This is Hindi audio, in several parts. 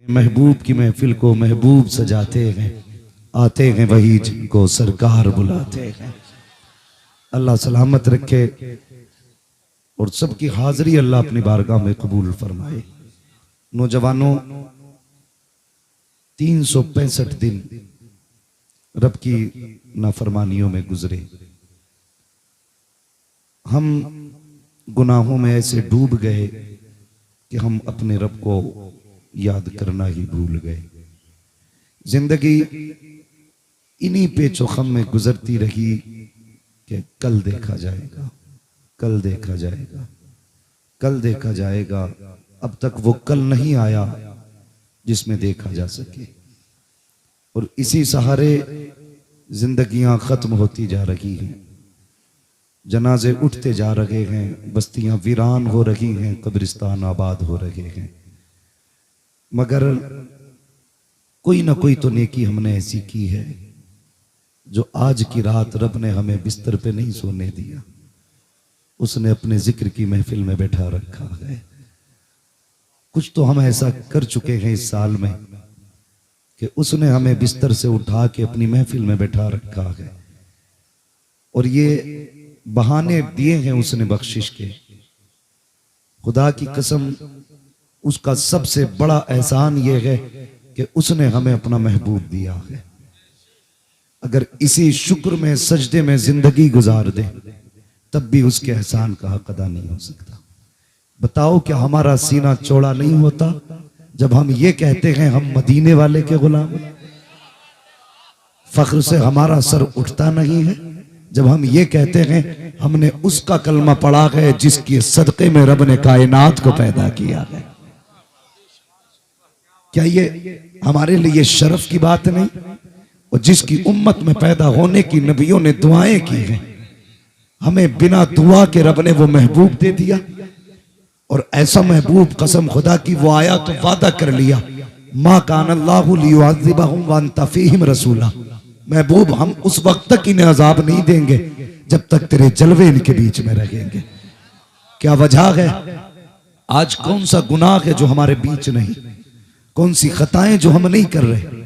महबूब की महफिल को महबूब सजाते हैं, आते हैं वही जिनको सरकार बुलाते हैं। अल्लाह सलामत रखे और सबकी हाजिरी अल्लाह अपनी बारगाह में कबूल फरमाए। नौजवानों, 365 दिन रब की नाफरमानियों में गुजरे। हम गुनाहों में ऐसे डूब गए कि हम अपने रब को याद करना ही भूल गए। जिंदगी इन्हीं पेचोखम में गुजरती रही कि कल देखा जाएगा, कल देखा जाएगा, कल देखा जाएगा। अब तक वो कल नहीं आया जिसमें देखा जा सके, और इसी सहारे जिंदगियां खत्म होती जा रही हैं, जनाजे उठते जा रहे हैं, बस्तियां वीरान हो रही हैं, कब्रिस्तान आबाद हो रहे हैं। मगर कोई ना कोई तो नेकी हमने ऐसी की है जो आज की रात रब ने हमें बिस्तर पे नहीं सोने दिया, उसने अपने जिक्र की महफिल में बैठा रखा है। कुछ तो हम ऐसा कर चुके हैं इस साल में कि उसने हमें बिस्तर से उठा के अपनी महफिल में बैठा रखा है, और ये बहाने दिए हैं उसने बख्शिश के। खुदा की कसम, उसका सबसे बड़ा एहसान ये है कि उसने हमें अपना महबूब दिया है। अगर इसी शुक्र में, सजदे में जिंदगी गुजार दे, तब भी उसके एहसान का हक अदा नहीं हो सकता। बताओ, क्या हमारा सीना चौड़ा नहीं होता जब हम ये कहते हैं हम मदीने वाले के गुलाम? फख्र से हमारा सर उठता नहीं है जब हम ये कहते हैं हमने उसका कलमा पढ़ा है जिसके सदक़े में रब ने कायनात को पैदा किया है। क्या ये हमारे लिए शर्फ की बात नहीं? और जिसकी उम्मत में पैदा होने की नबियों ने दुआएं की हैं, हमें बिना दुआ के रब ने वो महबूब दे दिया। और ऐसा महबूब, कसम खुदा की, वो आया तो वादा कर लिया, मा कान अल्लाहु लियुअज़्ज़िबहुम व अंता फ़ीहिम रसूला। महबूब, हम उस वक्त तक इन्हें अजाब नहीं देंगे जब तक तेरे जलवे इनके बीच में रहेंगे। क्या वजह है? आज कौन सा गुनाह है जो हमारे बीच नहीं, कौन सी खताएं जो हम नहीं कर रहे।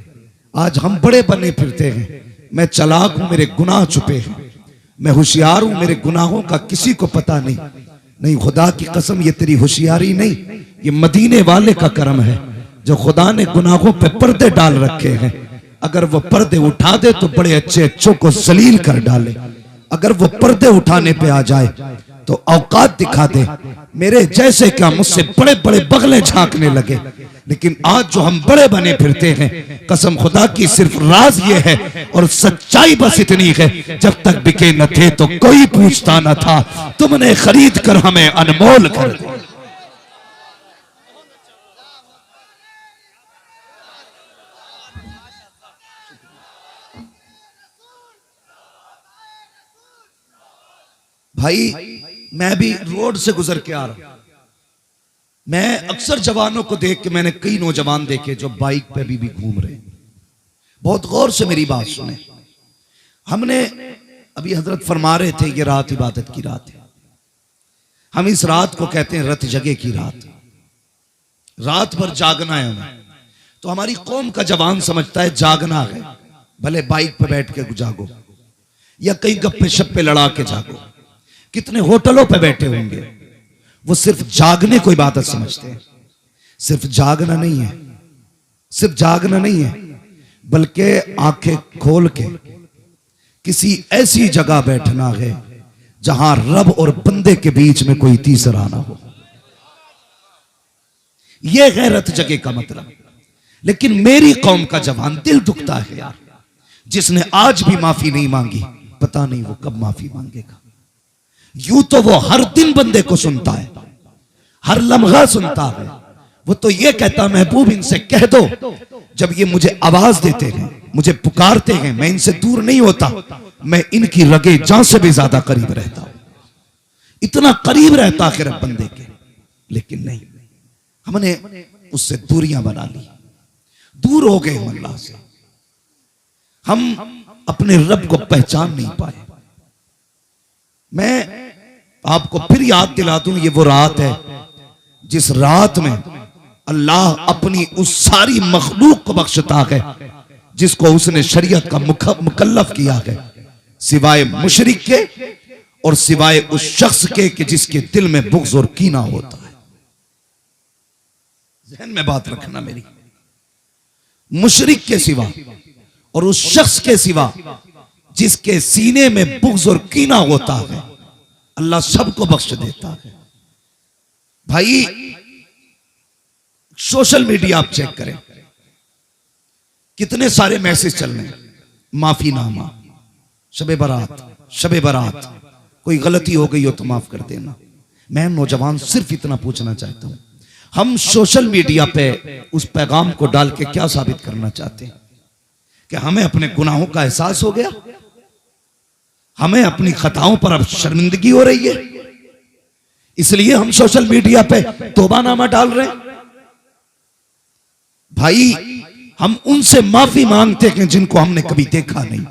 आज हम बड़े बने फिरते हैं, मैं चालाक हूं, मेरे गुनाह छुपे हैं, मैं होशियार हूं, मेरे गुनाहों का किसी को पता नहीं। नहीं, खुदा की कसम, ये तेरी होशियारी नहीं, ये मदीने वाले का करम है जो खुदा ने गुनाहों पे पर्दे डाल रखे हैं। अगर वो पर्दे उठा दे तो बड़े अच्छे अच्छों को जलील कर डाले। अगर वो पर्दे उठाने पे आ जाए तो औकात दिखा दे। मेरे जैसे क्या मुझसे बड़े बड़े बगले झांकने लगे। लेकिन आज जो हम बड़े बने फिरते हैं, कसम खुदा की, सिर्फ राज ये है और सच्चाई बस इतनी है, जब तक बिके न थे तो कोई पूछता न था, तुमने खरीद कर हमें अनमोल कर दिया। भाई, मैं भी रोड से गुजर के आ रहा हूं, मैं अक्सर जवानों को देख के, मैंने कई नौजवान देखे जो बाइक पे भी घूम रहे। बहुत गौर से मेरी बात सुने। हमने अभी हजरत फरमा रहे थे ये रात इबादत की रात है। हम इस रात को कहते हैं रत जगे की रात। रात भर जागना है हमें। तो हमारी कौम का जवान समझता है जागना है, भले बाइक पे बैठ के जागो या कई गप्पे शप्पे लड़ा के जागो। कितने होटलों पे बैठे होंगे, वो सिर्फ जागने को इबादत समझते हैं। सिर्फ जागना नहीं है, सिर्फ जागना नहीं है, बल्कि आंखें खोल के किसी ऐसी जगह बैठना है जहां रब और बंदे के बीच में कोई तीसरा ना हो। यह गैरत जगे का मतलब। लेकिन मेरी कौम का जवान, दिल दुखता है यार, जिसने आज भी माफी नहीं मांगी, पता नहीं वो कब माफी मांगेगा। यूं तो वो हर दिन बंदे को सुनता है, हर लम्हा सुनता है। वो तो ये कहता, महबूब इनसे कह दो, जब ये मुझे आवाज देते हैं, मुझे पुकारते हैं, मैं इनसे दूर नहीं होता, मैं इनकी रगे जान से भी ज्यादा करीब रहता हूं। इतना करीब रहता आखिर बंदे के। लेकिन नहीं, हमने उससे दूरियां बना ली, दूर हो गए हम अल्लाह से। हम अपने रब को पहचान नहीं पाए। मैं आपको फिर याद दिला दूं, ये वो रात है जिस रात में अल्लाह अपनी उस सारी मखलूक को बख्शता है जिसको उसने शरीयत का मुकल्लफ किया है, सिवाय मुशरिक के और सिवाय उस शख्स के कि जिसके दिल में बुग़्ज़ और कीना होता है। ज़हन में बात रखना मेरी, मुशरिक के सिवा और उस शख्स के सिवा जिसके सीने में बुग़्ज़ और कीना होता है, अल्लाह सबको बख्श देता है। भाई सोशल मीडिया आप चेक करें, कितने सारे मैसेज चल रहे हैं, माफीनामा, शबे बारात, कोई गलती हो गई हो तो माफ कर देना। मैं नौजवान सिर्फ इतना पूछना चाहता हूं, हम सोशल मीडिया पे उस पैगाम को डाल के क्या साबित करना चाहते हैं? कि हमें अपने गुनाहों का एहसास हो गया, हमें अपनी खताओं पर अब शर्मिंदगी हो रही है, इसलिए हम सोशल मीडिया पे तौबानामा डाल रहे हैं। भाई हम उनसे माफी मांगते हैं जिनको हमने कभी देखा नहीं,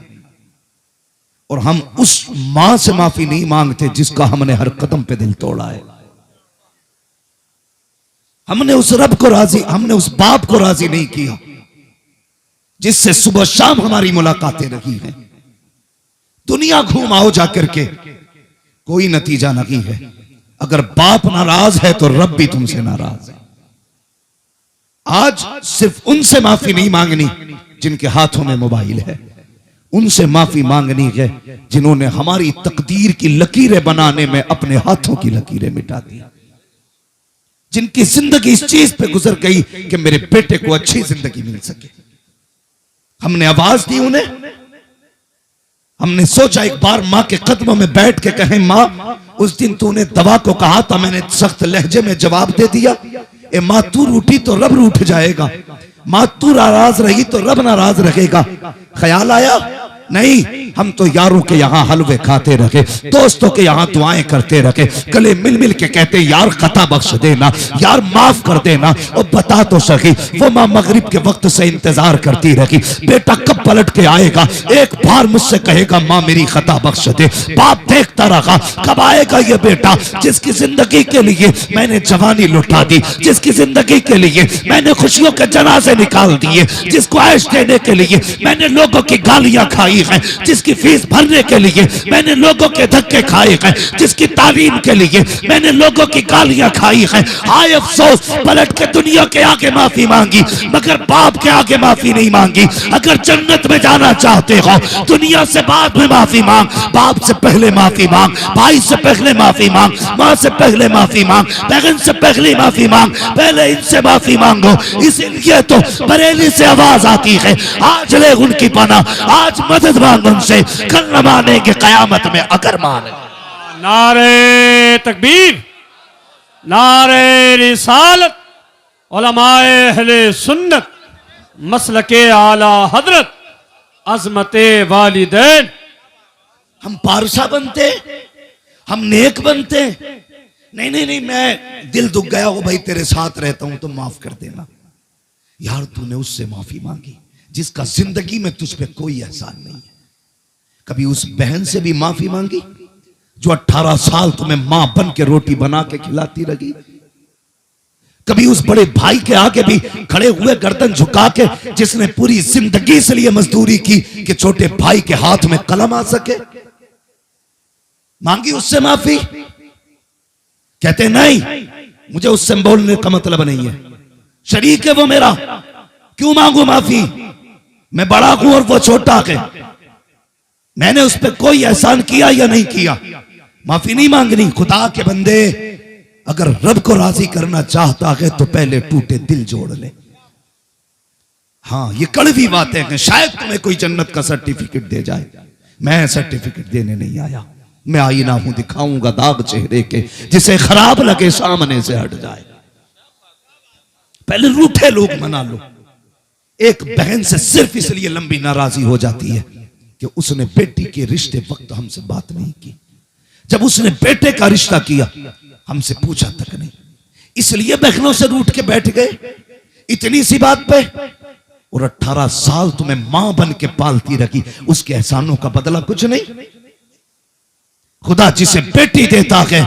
और हम उस मां से माफी नहीं मांगते जिसका हमने हर कदम पे दिल तोड़ा है। हमने उस रब को राजी, हमने उस बाप को राजी नहीं किया जिससे सुबह शाम हमारी मुलाकातें रही हैं। दुनिया घूम आओ जाकर के, कोई नतीजा नहीं है। अगर बाप नाराज है तो रब भी तुमसे नाराज है। आज सिर्फ उनसे माफी नहीं मांगनी जिनके हाथों में मोबाइल है, उनसे माफी मांगनी है जिन्होंने हमारी तकदीर की लकीरें बनाने में अपने हाथों की लकीरें मिटा दी, जिनकी जिंदगी इस चीज पे गुजर गई कि मेरे बेटे को अच्छी जिंदगी मिल सके। हमने आवाज दी उन्हें, हमने सोचा एक बार मां के कदमों में बैठ के कहें, मां उस दिन तूने दवा को कहा था, मैंने सख्त लहजे में जवाब दे दिया, ए मां तू रूठी तो रब रूठ जाएगा, मां तू नाराज रही तो रब नाराज रहेगा। ख्याल आया? नहीं, हम तो यारों के यहाँ हलवे खाते रखे, दोस्तों के यहाँ दुआएं करते रखे, गले मिल मिल के कहते यार खता बख्श देना, यार माफ कर देना। और बता तो सकी, वो माँ मगरिब के वक्त से इंतजार करती रही, बेटा कब पलट के आएगा, एक बार मुझसे कहेगा माँ मेरी खता बख्श दे। बाप देखता रहा कब आएगा ये बेटा जिसकी जिंदगी के लिए मैंने जवानी लुटा दी, जिसकी जिंदगी के लिए मैंने खुशियों के जनाजे निकाल दिए, जिसको ऐश देने के लिए मैंने लोगों की गालियां खाई है, जिसकी फीस भरने के लिए मैंने लोगों के धक्के खाए हैं, जिसकी तालीम के लिए मैंने लोगों की गालियां खाई हैं। हाय अफसोस, पलट के दुनिया के आगे माफी मांगी मगर बाप के आगे माफी नहीं मांगी। अगर जन्नत में जाना चाहते हो दुनिया से बाद में माफी मांग, बाप से पहले माफी मांग, भाई से पहले माफी मांग, माँ से पहले माफी मांग, बहन से पहले माफी मांग, पहले इनसे माफी मांगो। इसलिए तो बरेली से आवाज आती है, आज ले उनकी पना, आज मदद मांग उनसे, कल न मानेंगे कयामत में अगर माने। नारे तकबीर, नारे रिसालत, उलमाए अहले सुन्नत, मसलके आला हजरत, अजमते वालिदैन। हम पारसा बनते, हम नेक बनते। नहीं नहीं नहीं, मैं दिल दुख गया हो भाई, तेरे साथ रहता हूं तो माफ कर देना। यार तूने उससे माफी मांगी जिसका जिंदगी में तुझ पे कोई एहसान नहीं है। कभी उस बहन से भी माफी मांगी जो 18 साल तुम्हें मां बन के रोटी बना के खिलाती रही। कभी उस बड़े भाई के आगे भी खड़े हुए गर्दन झुका के जिसने पूरी जिंदगी इसलिए मजदूरी की कि छोटे भाई के हाथ में कलम आ सके, मांगी उससे माफी? कहते नहीं, मुझे उससे बोलने का मतलब नहीं है, शरीक है वो मेरा, क्यों मांगू माफी? मैं बड़ा हूं और वो छोटा है, मैंने उस पर कोई एहसान किया या नहीं किया, माफी नहीं मांगनी। खुदा के बंदे, अगर रब को राजी करना चाहता है तो पहले टूटे दिल जोड़ ले। हाँ, ये कड़वी बातें हैं, शायद तुम्हें कोई जन्नत का सर्टिफिकेट दे जाए, मैं सर्टिफिकेट देने नहीं आया। मैं आईना हूं, दिखाऊंगा दाग चेहरे के, जिसे खराब लगे सामने से हट जाए। पहले रूठे लोग मना लो। एक बहन से सिर्फ इसलिए लंबी नाराजी हो जाती है कि उसने बेटी के रिश्ते वक्त हमसे बात नहीं की, जब उसने बेटे का रिश्ता किया हमसे पूछा तक नहीं, इसलिए बहनों से रूठ के बैठ गए इतनी सी बात पे। और 18 साल तुम्हें मां बन के पालती रखी, उसके एहसानों का बदला कुछ नहीं। खुदा जिसे बेटी देता है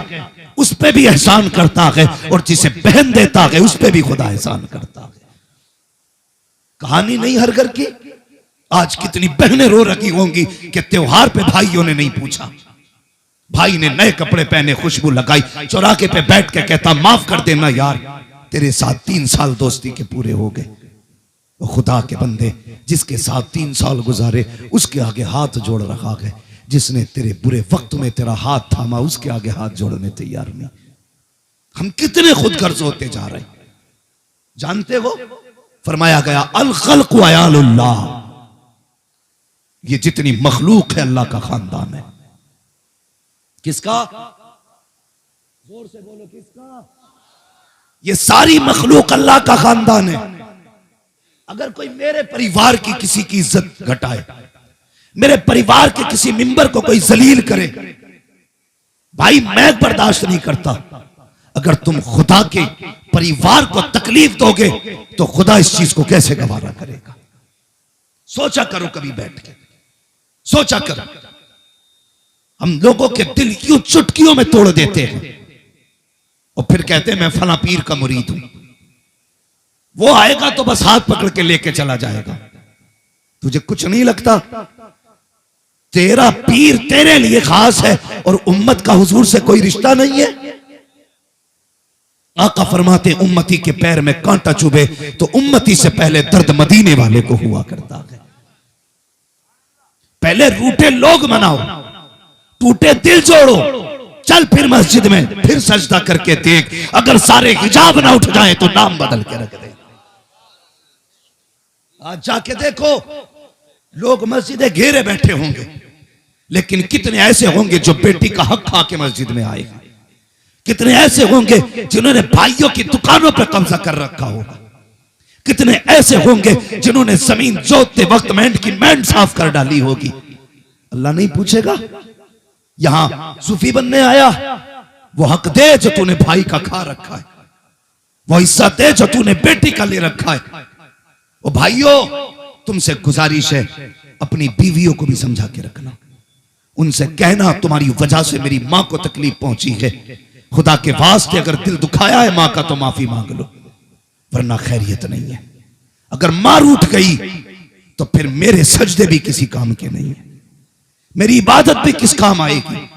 उस पे भी एहसान करता है, और जिसे पहन देता है उस पे भी खुदा एहसान करता है। कहानी नहीं हर घर की। आज कितनी बहनें रो रही होंगी कि त्योहार पे भाइयों ने नहीं पूछा। भाई ने नए कपड़े पहने, खुशबू लगाई, चौराहे पे बैठ के कहता माफ कर देना यार, तेरे साथ 3 साल दोस्ती के पूरे हो गए। वो खुदा के बंदे, जिसके साथ 3 साल गुजारे उसके आगे हाथ जोड़ रखा है। जिसने तेरे बुरे वक्त में तेरा हाथ थामा उसके आगे हाथ जोड़ने तैयार नहीं। हम कितने खुद गर्ज होते जा रहे हैं, जानते हो? फरमाया गया अल खल्क़ व अयालुल्लाह, ये जितनी मखलूक है अल्लाह का खानदान है। किसका? जोर से बोलो, किसका? ये सारी मखलूक अल्लाह का खानदान है। अगर कोई मेरे परिवार की किसी की इज्जत घटाए, मेरे परिवार के किसी मिंबर को कोई जलील करे, भाई मैं बर्दाश्त नहीं करता। अगर तुम खुदा के परिवार को तकलीफ दोगे तो खुदा इस चीज को कैसे गवारा करेगा? सोचा करो, कभी बैठ के सोचा करो। हम लोगों के दिल यूं चुटकियों में तोड़ देते हैं और फिर कहते हैं मैं फला पीर का मुरीद हूं। वो आएगा तो बस हाथ पकड़ के लेके चला जाएगा। तुझे कुछ नहीं लगता? तेरा पीर तेरे लिए खास है और उम्मत का हुजूर से कोई रिश्ता नहीं है। आका फरमाते उम्मती के पैर में कांटा चुभे तो उम्मती से पहले दर्द मदीने वाले को हुआ करता है। पहले रूठे लोग मनाओ, टूटे दिल जोड़ो, चल फिर मस्जिद में फिर सजदा करके देख, अगर सारे हिजाब ना उठ जाए तो नाम बदल के रख दे। आज जाके देखो, लोग मस्जिदें घेरे बैठे होंगे, लेकिन कितने ऐसे होंगे जो बेटी का हक खा के मस्जिद में आए? कितने ऐसे होंगे जिन्होंने भाइयों की दुकानों पर कब्जा कर रखा होगा? कितने ऐसे होंगे जिन्होंने जमीन जोतते वक्त मेंढ की मेंढ साफ कर डाली होगी? अल्लाह नहीं पूछेगा? यहां सूफी बनने आया, वो हक दे जो तूने भाई का खा रखा है, वो हिस्सा दे जो तूने बेटी का ले रखा है। ओ भाइयों, तुमसे गुजारिश है, अपनी बीवियों को भी समझा के रखना। उनसे कहना तुम्हारी वजह से मेरी मां को तकलीफ पहुंची है, खुदा के वास्ते अगर दिल दुखाया है मां का तो माफी मांग लो, वरना खैरियत नहीं है। अगर मां रूठ गई तो फिर मेरे सजदे भी किसी काम के नहीं है, मेरी इबादत भी किस काम आएगी?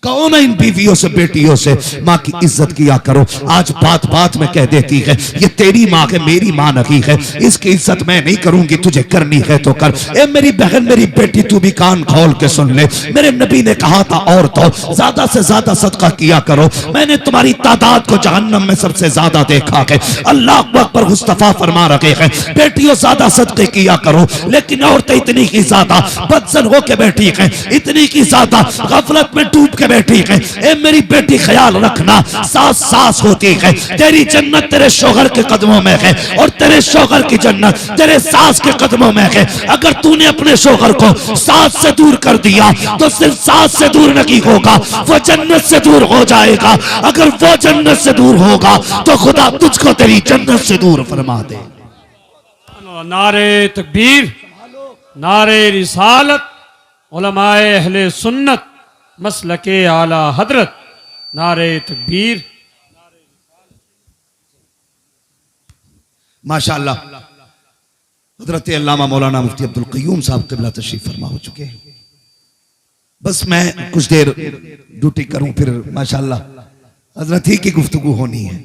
कहो ना इन बीवियों से, बेटियों से, माँ की इज्जत किया करो। आज बात बात में कह देती है ये तेरी माँ है, मेरी माँ नहीं है, इसकी इज्जत मैं नहीं करूंगी, तुझे करनी है तो कर। ए मेरी बहन, मेरी बेटी, तू भी कान खोल के सुन ले। मेरे नबी ने कहा था औरतों ज्यादा से ज्यादा सदका किया करो, मैंने तुम्हारी तादाद को जहन्नम में सबसे ज्यादा देखा है। अल्लाह अकबर मुस्तफा फरमा रहे हैं बेटियों ज्यादा सदके किया करो, लेकिन औरतें इतनी ही ज्यादा बदसन होके बैठी है, इतनी की ज्यादा गफलत में डूब के बैठी है। ए मेरी बेटी ख्याल रखना, सास सास होती है, तेरी जन्नत तेरे शोहर के कदमों में है और तेरे शोहर की जन्नत तेरे सास के कदमों में है। अगर तूने अपने शोहर को सास से दूर कर दिया तो सिर्फ सास से दूर नहीं होगा, वो जन्नत से दूर हो जाएगा। अगर वो जन्नत से दूर होगा तो खुदा तुझको तेरी जन्नत से दूर फरमा दे। नारे तकबीर, नारे रिसालत, उलमाए अहले सुन्नत, मसलके आला हजरत, नारे तकबीर। माशाअल्लाह हजरत अल्लामा मौलाना मुफ्ती अब्दुल क़य्यूम साहब क़िबला तशरीफ फरमा हो चुके हैं। बस मैं कुछ देर ड्यूटी करूं, फिर माशाअल्लाह हजरत ही की गुफ्तगू होनी है।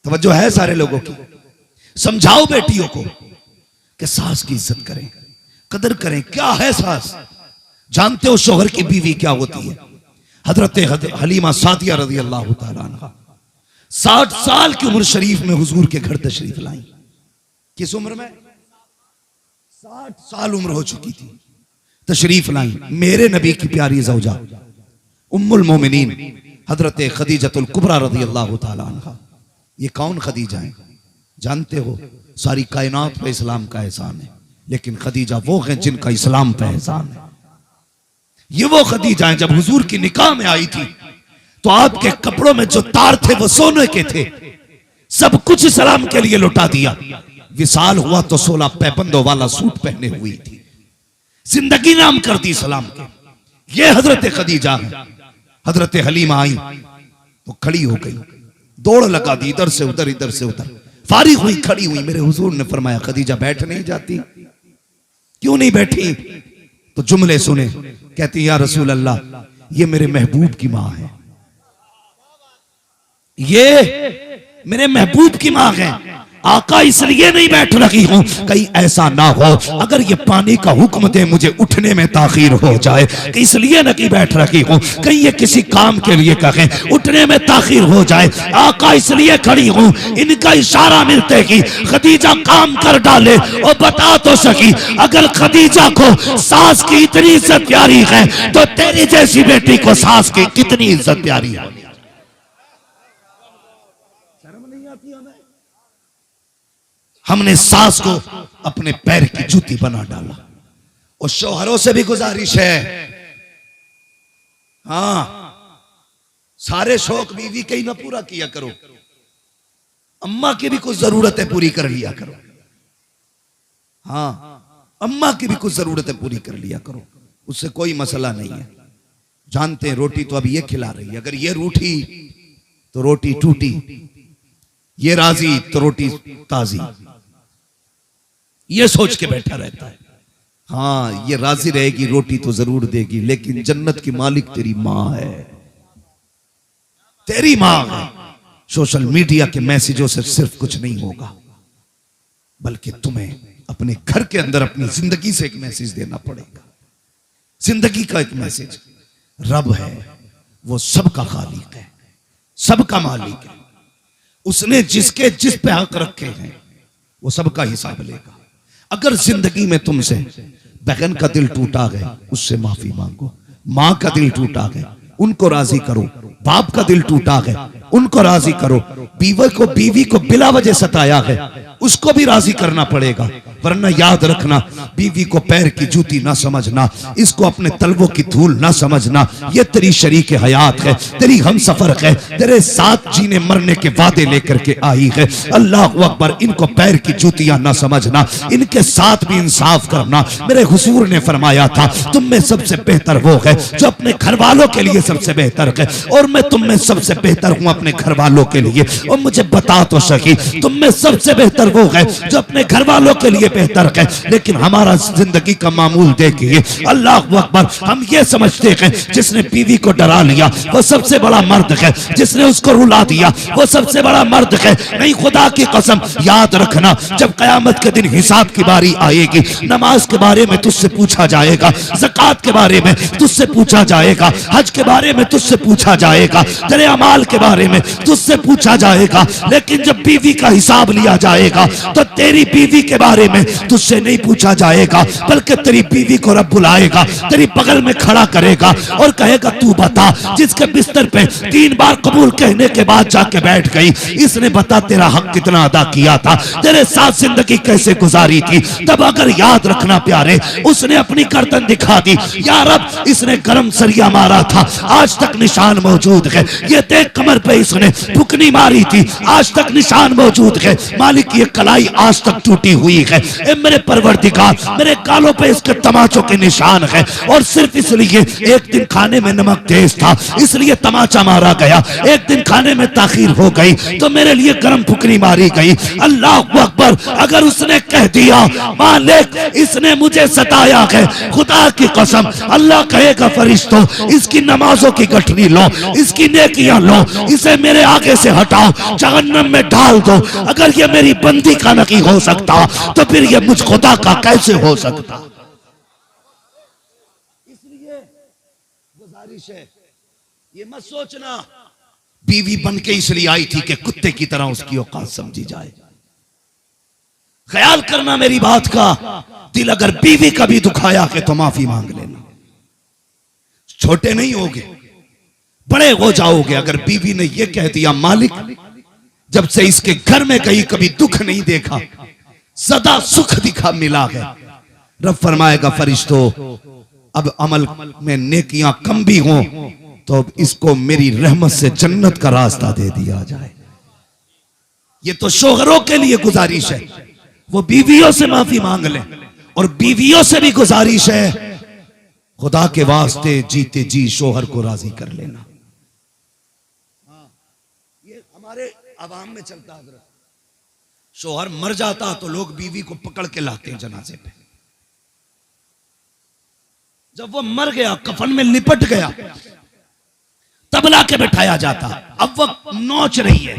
तवज्जो है सारे लोगों की। समझाओ बेटियों को कि सास की इज्जत करें, कदर करें। क्या है सास? जानते हो शोहर की बीवी क्या होती है? हजरत हलीमा सादिया रज़ी अल्लाह तआला अन्हा 60 साल की उम्र शरीफ में हुजूर के घर तशरीफ लाई। किस उम्र में? 60 साल उम्र हो चुकी थी, तशरीफ लाई। मेरे नबी की प्यारी ज़ौजा उम्मुल मोमिनीन हजरत खदीजतुल कुबरा रज़ी अल्लाह तआला अन्हा। ये कौन खदीजा है? जानते हो सारी कायनात पे इस्लाम का एहसान है, लेकिन खदीजा वो है जिनका इस्लाम पे एहसान है। ये वो खदीजा है जब हुजूर की निकाह में आई थी तो आपके कपड़ों में जो तार थे वो सोने के थे, सब कुछ इस्लाम के लिए लुटा दिया। विसाल हुआ तो 16 पैबंदों वाला सूट पहने हुई थी, जिंदगी नाम कर दी इस्लाम के। ये हजरत खदीजा है। हजरत हलीमा आई, तो खड़ी हो गई, दौड़ लगा दी, इधर से उधर इधर से उधर, फारिग हुई, खड़ी हुई। मेरे हुजूर ने फरमाया खदीजा बैठ नहीं जाती? क्यों नहीं बैठी? तो जुमले सुने, कहती या रसूल अल्लाह, ये मेरे महबूब की मां है, ये मेरे महबूब की मां है आका, इसलिए नहीं बैठ रही हूं कहीं ऐसा ना हो अगर ये पानी का हुक्म दे मुझे उठने में ताखीर हो जाए, कि इसलिए नहीं बैठ रही हूं कहीं ये किसी काम के लिए कहें उठने में ताखीर हो जाए। आका इसलिए खड़ी हूं इनका इशारा मिलते ही खदीजा काम कर डाले और बता तो सकी अगर खदीजा को सास की इतनी इज्जत प्यारी है तो तेरी जैसी बेटी को सास की कितनी इज्जत प्यारी है। हमने सास को अपने पैर की जूती बना डाला। और शौहरों से भी गुजारिश है, हाँ, सारे शौक बीवी के ही ना पूरा किया करो, अम्मा की भी कुछ जरूरतें पूरी कर लिया करो। हाँ, अम्मा की भी कुछ जरूरतें पूरी कर लिया करो, उससे कोई मसला नहीं है। जानते हैं रोटी तो अब ये खिला रही है, अगर ये रूठी तो रोटी टूटी, ये राजी तो रोटी ताजी, ये सोच के बैठा रहता है। हाँ, ये राजी रहेगी रोटी तो जरूर देगी, लेकिन जन्नत की मालिक तेरी मां है, तेरी मां है। सोशल मीडिया के मैसेजों से सिर्फ कुछ नहीं होगा, बल्कि तुम्हें अपने घर के अंदर अपनी जिंदगी से एक मैसेज देना पड़ेगा। जिंदगी का एक मैसेज, रब है वो सबका खालिक है, सबका मालिक है, उसने जिसके जिस पे हक रखे हैं वो सबका हिसाब लेगा। अगर जिंदगी में तुमसे बहन का दिल टूटा गया उससे माफी मांगो, मां का दिल टूटा गया उनको राजी करो, बाप का दिल टूटा गया उनको राजी करो, बीवी को बिला वजह सताया है उसको भी राजी करना पड़ेगा। वरना याद रखना, बीवी को पैर की जूती ना समझना, इसको अपने तलवों की धूल ना समझना, ये तेरी शरीक हयात है, तेरी हम सफर है, तेरे साथ जीने मरने के वादे लेकर के आई है। अल्लाह अकबर, इनको पैर की जूतियां ना समझना, इनके साथ भी इंसाफ करना। मेरे हुजूर ने फरमाया था तुम में सबसे बेहतर वो है जो अपने घर वालों के लिए सबसे बेहतर है, और मैं तुम में सबसे बेहतर हूं अपने घर वालों के लिए। और मुझे बता तो सही, तुम में सबसे बेहतर वो है जो अपने घर वालों के लिए बेहतर है, लेकिन हमारा जिंदगी का मामूल देखिए, अल्लाह अकबर, हम ये समझते हैं जिसने बीवी को डरा लिया वो सबसे बड़ा मर्द है, जिसने उसको रुला दिया वो सबसे बड़ा मर्द है। नहीं, खुदा की कसम याद रखना, जब कयामत के दिन हिसाब की बारी आएगी, नमाज के बारे में तुझसे पूछा जाएगा, ज़कात के बारे में तुझसे पूछा जाएगा, हज के बारे में तुझसे पूछा जाएगा, तेरे अमाल के बारे में तुझसे पूछा जाएगा, लेकिन जब बीवी का हिसाब लिया जाएगा तो तेरी बीवी के बारे में तुझसे नहीं पूछा जाएगा, बल्कि तेरी बीवी को रब बुलाएगा, तेरी बगल में खड़ा करेगा और कहेगा तू बता, जिसके बिस्तर पे 3 बार कबूल कहने के बाद जाके बैठ गई, इसने बता तेरा हक कितना अदा किया था, तेरे साथ जिंदगी कैसे गुजारी थी। तब अगर याद रखना प्यारे, उसने अपनी गर्दन दिखा दी, या रब इसने गरम सरिया मारा था आज तक निशान मौजूद है, ये देख कमर पे इसने फुकनी मारी थी आज तक निशान मौजूद है, मालिक ये कलाई आज तक टूटी हुई है, ए मेरे परवरदिगार मेरे गालों पे इसके तमाचों के निशान है, और सिर्फ इसलिए एक दिन खाने में नमक तेज था इसलिए तमाचा मारा गया, एक दिन खाने में ताखीर हो गई तो मेरे लिए गरम फुकनी मारी गई। अल्लाह अकबर, अगर उसने कह दिया मालिक इसने मुझे सताया है, खुदा की कसम अल्लाह कहेगा फरिश्तों इसकी नमाजों की गठरी लो, इसकी नेकियां लो, इसे मेरे आगे से हटाओ, जहन्नम में डाल दो। अगर ये मेरी बंदी का नहीं हो सकता तो फिर ये मुझ खुदा का कैसे हो सकता। इसलिए गुजारिश है, ये मत सोचना बीवी बन के इसलिए आई थी कि कुत्ते की तरह उसकी औकात समझी जाए। ख्याल करना मेरी बात का, दिल अगर बीवी का भी दुखाया है तो माफी मांग लेना, छोटे नहीं होगे बड़े हो जाओगे। अगर बीवी ने यह कह दिया मालिक जब से इसके घर में कहीं कभी दुख नहीं देखा, सदा सुख दिखा मिला है, रब फरमाएगा फरिश्तों अब अमल में नेकियां कम भी हों तो इसको मेरी रहमत से जन्नत का रास्ता दे दिया जाए। ये तो शोहरों के लिए गुजारिश है, वो बीवियों से माफी मांग लें, और बीवियों से भी गुजारिश है खुदा के वास्ते जीते जी शोहर को राजी कर लेना। हमारे आवाम में चलता हजरत, शोहर मर जाता तो लोग बीवी को पकड़ के लाते हैं जनाजे पे। जब वो मर गया, कफन में लिपट गया, तब ला के बैठाया जाता। अब वो नोच रही है,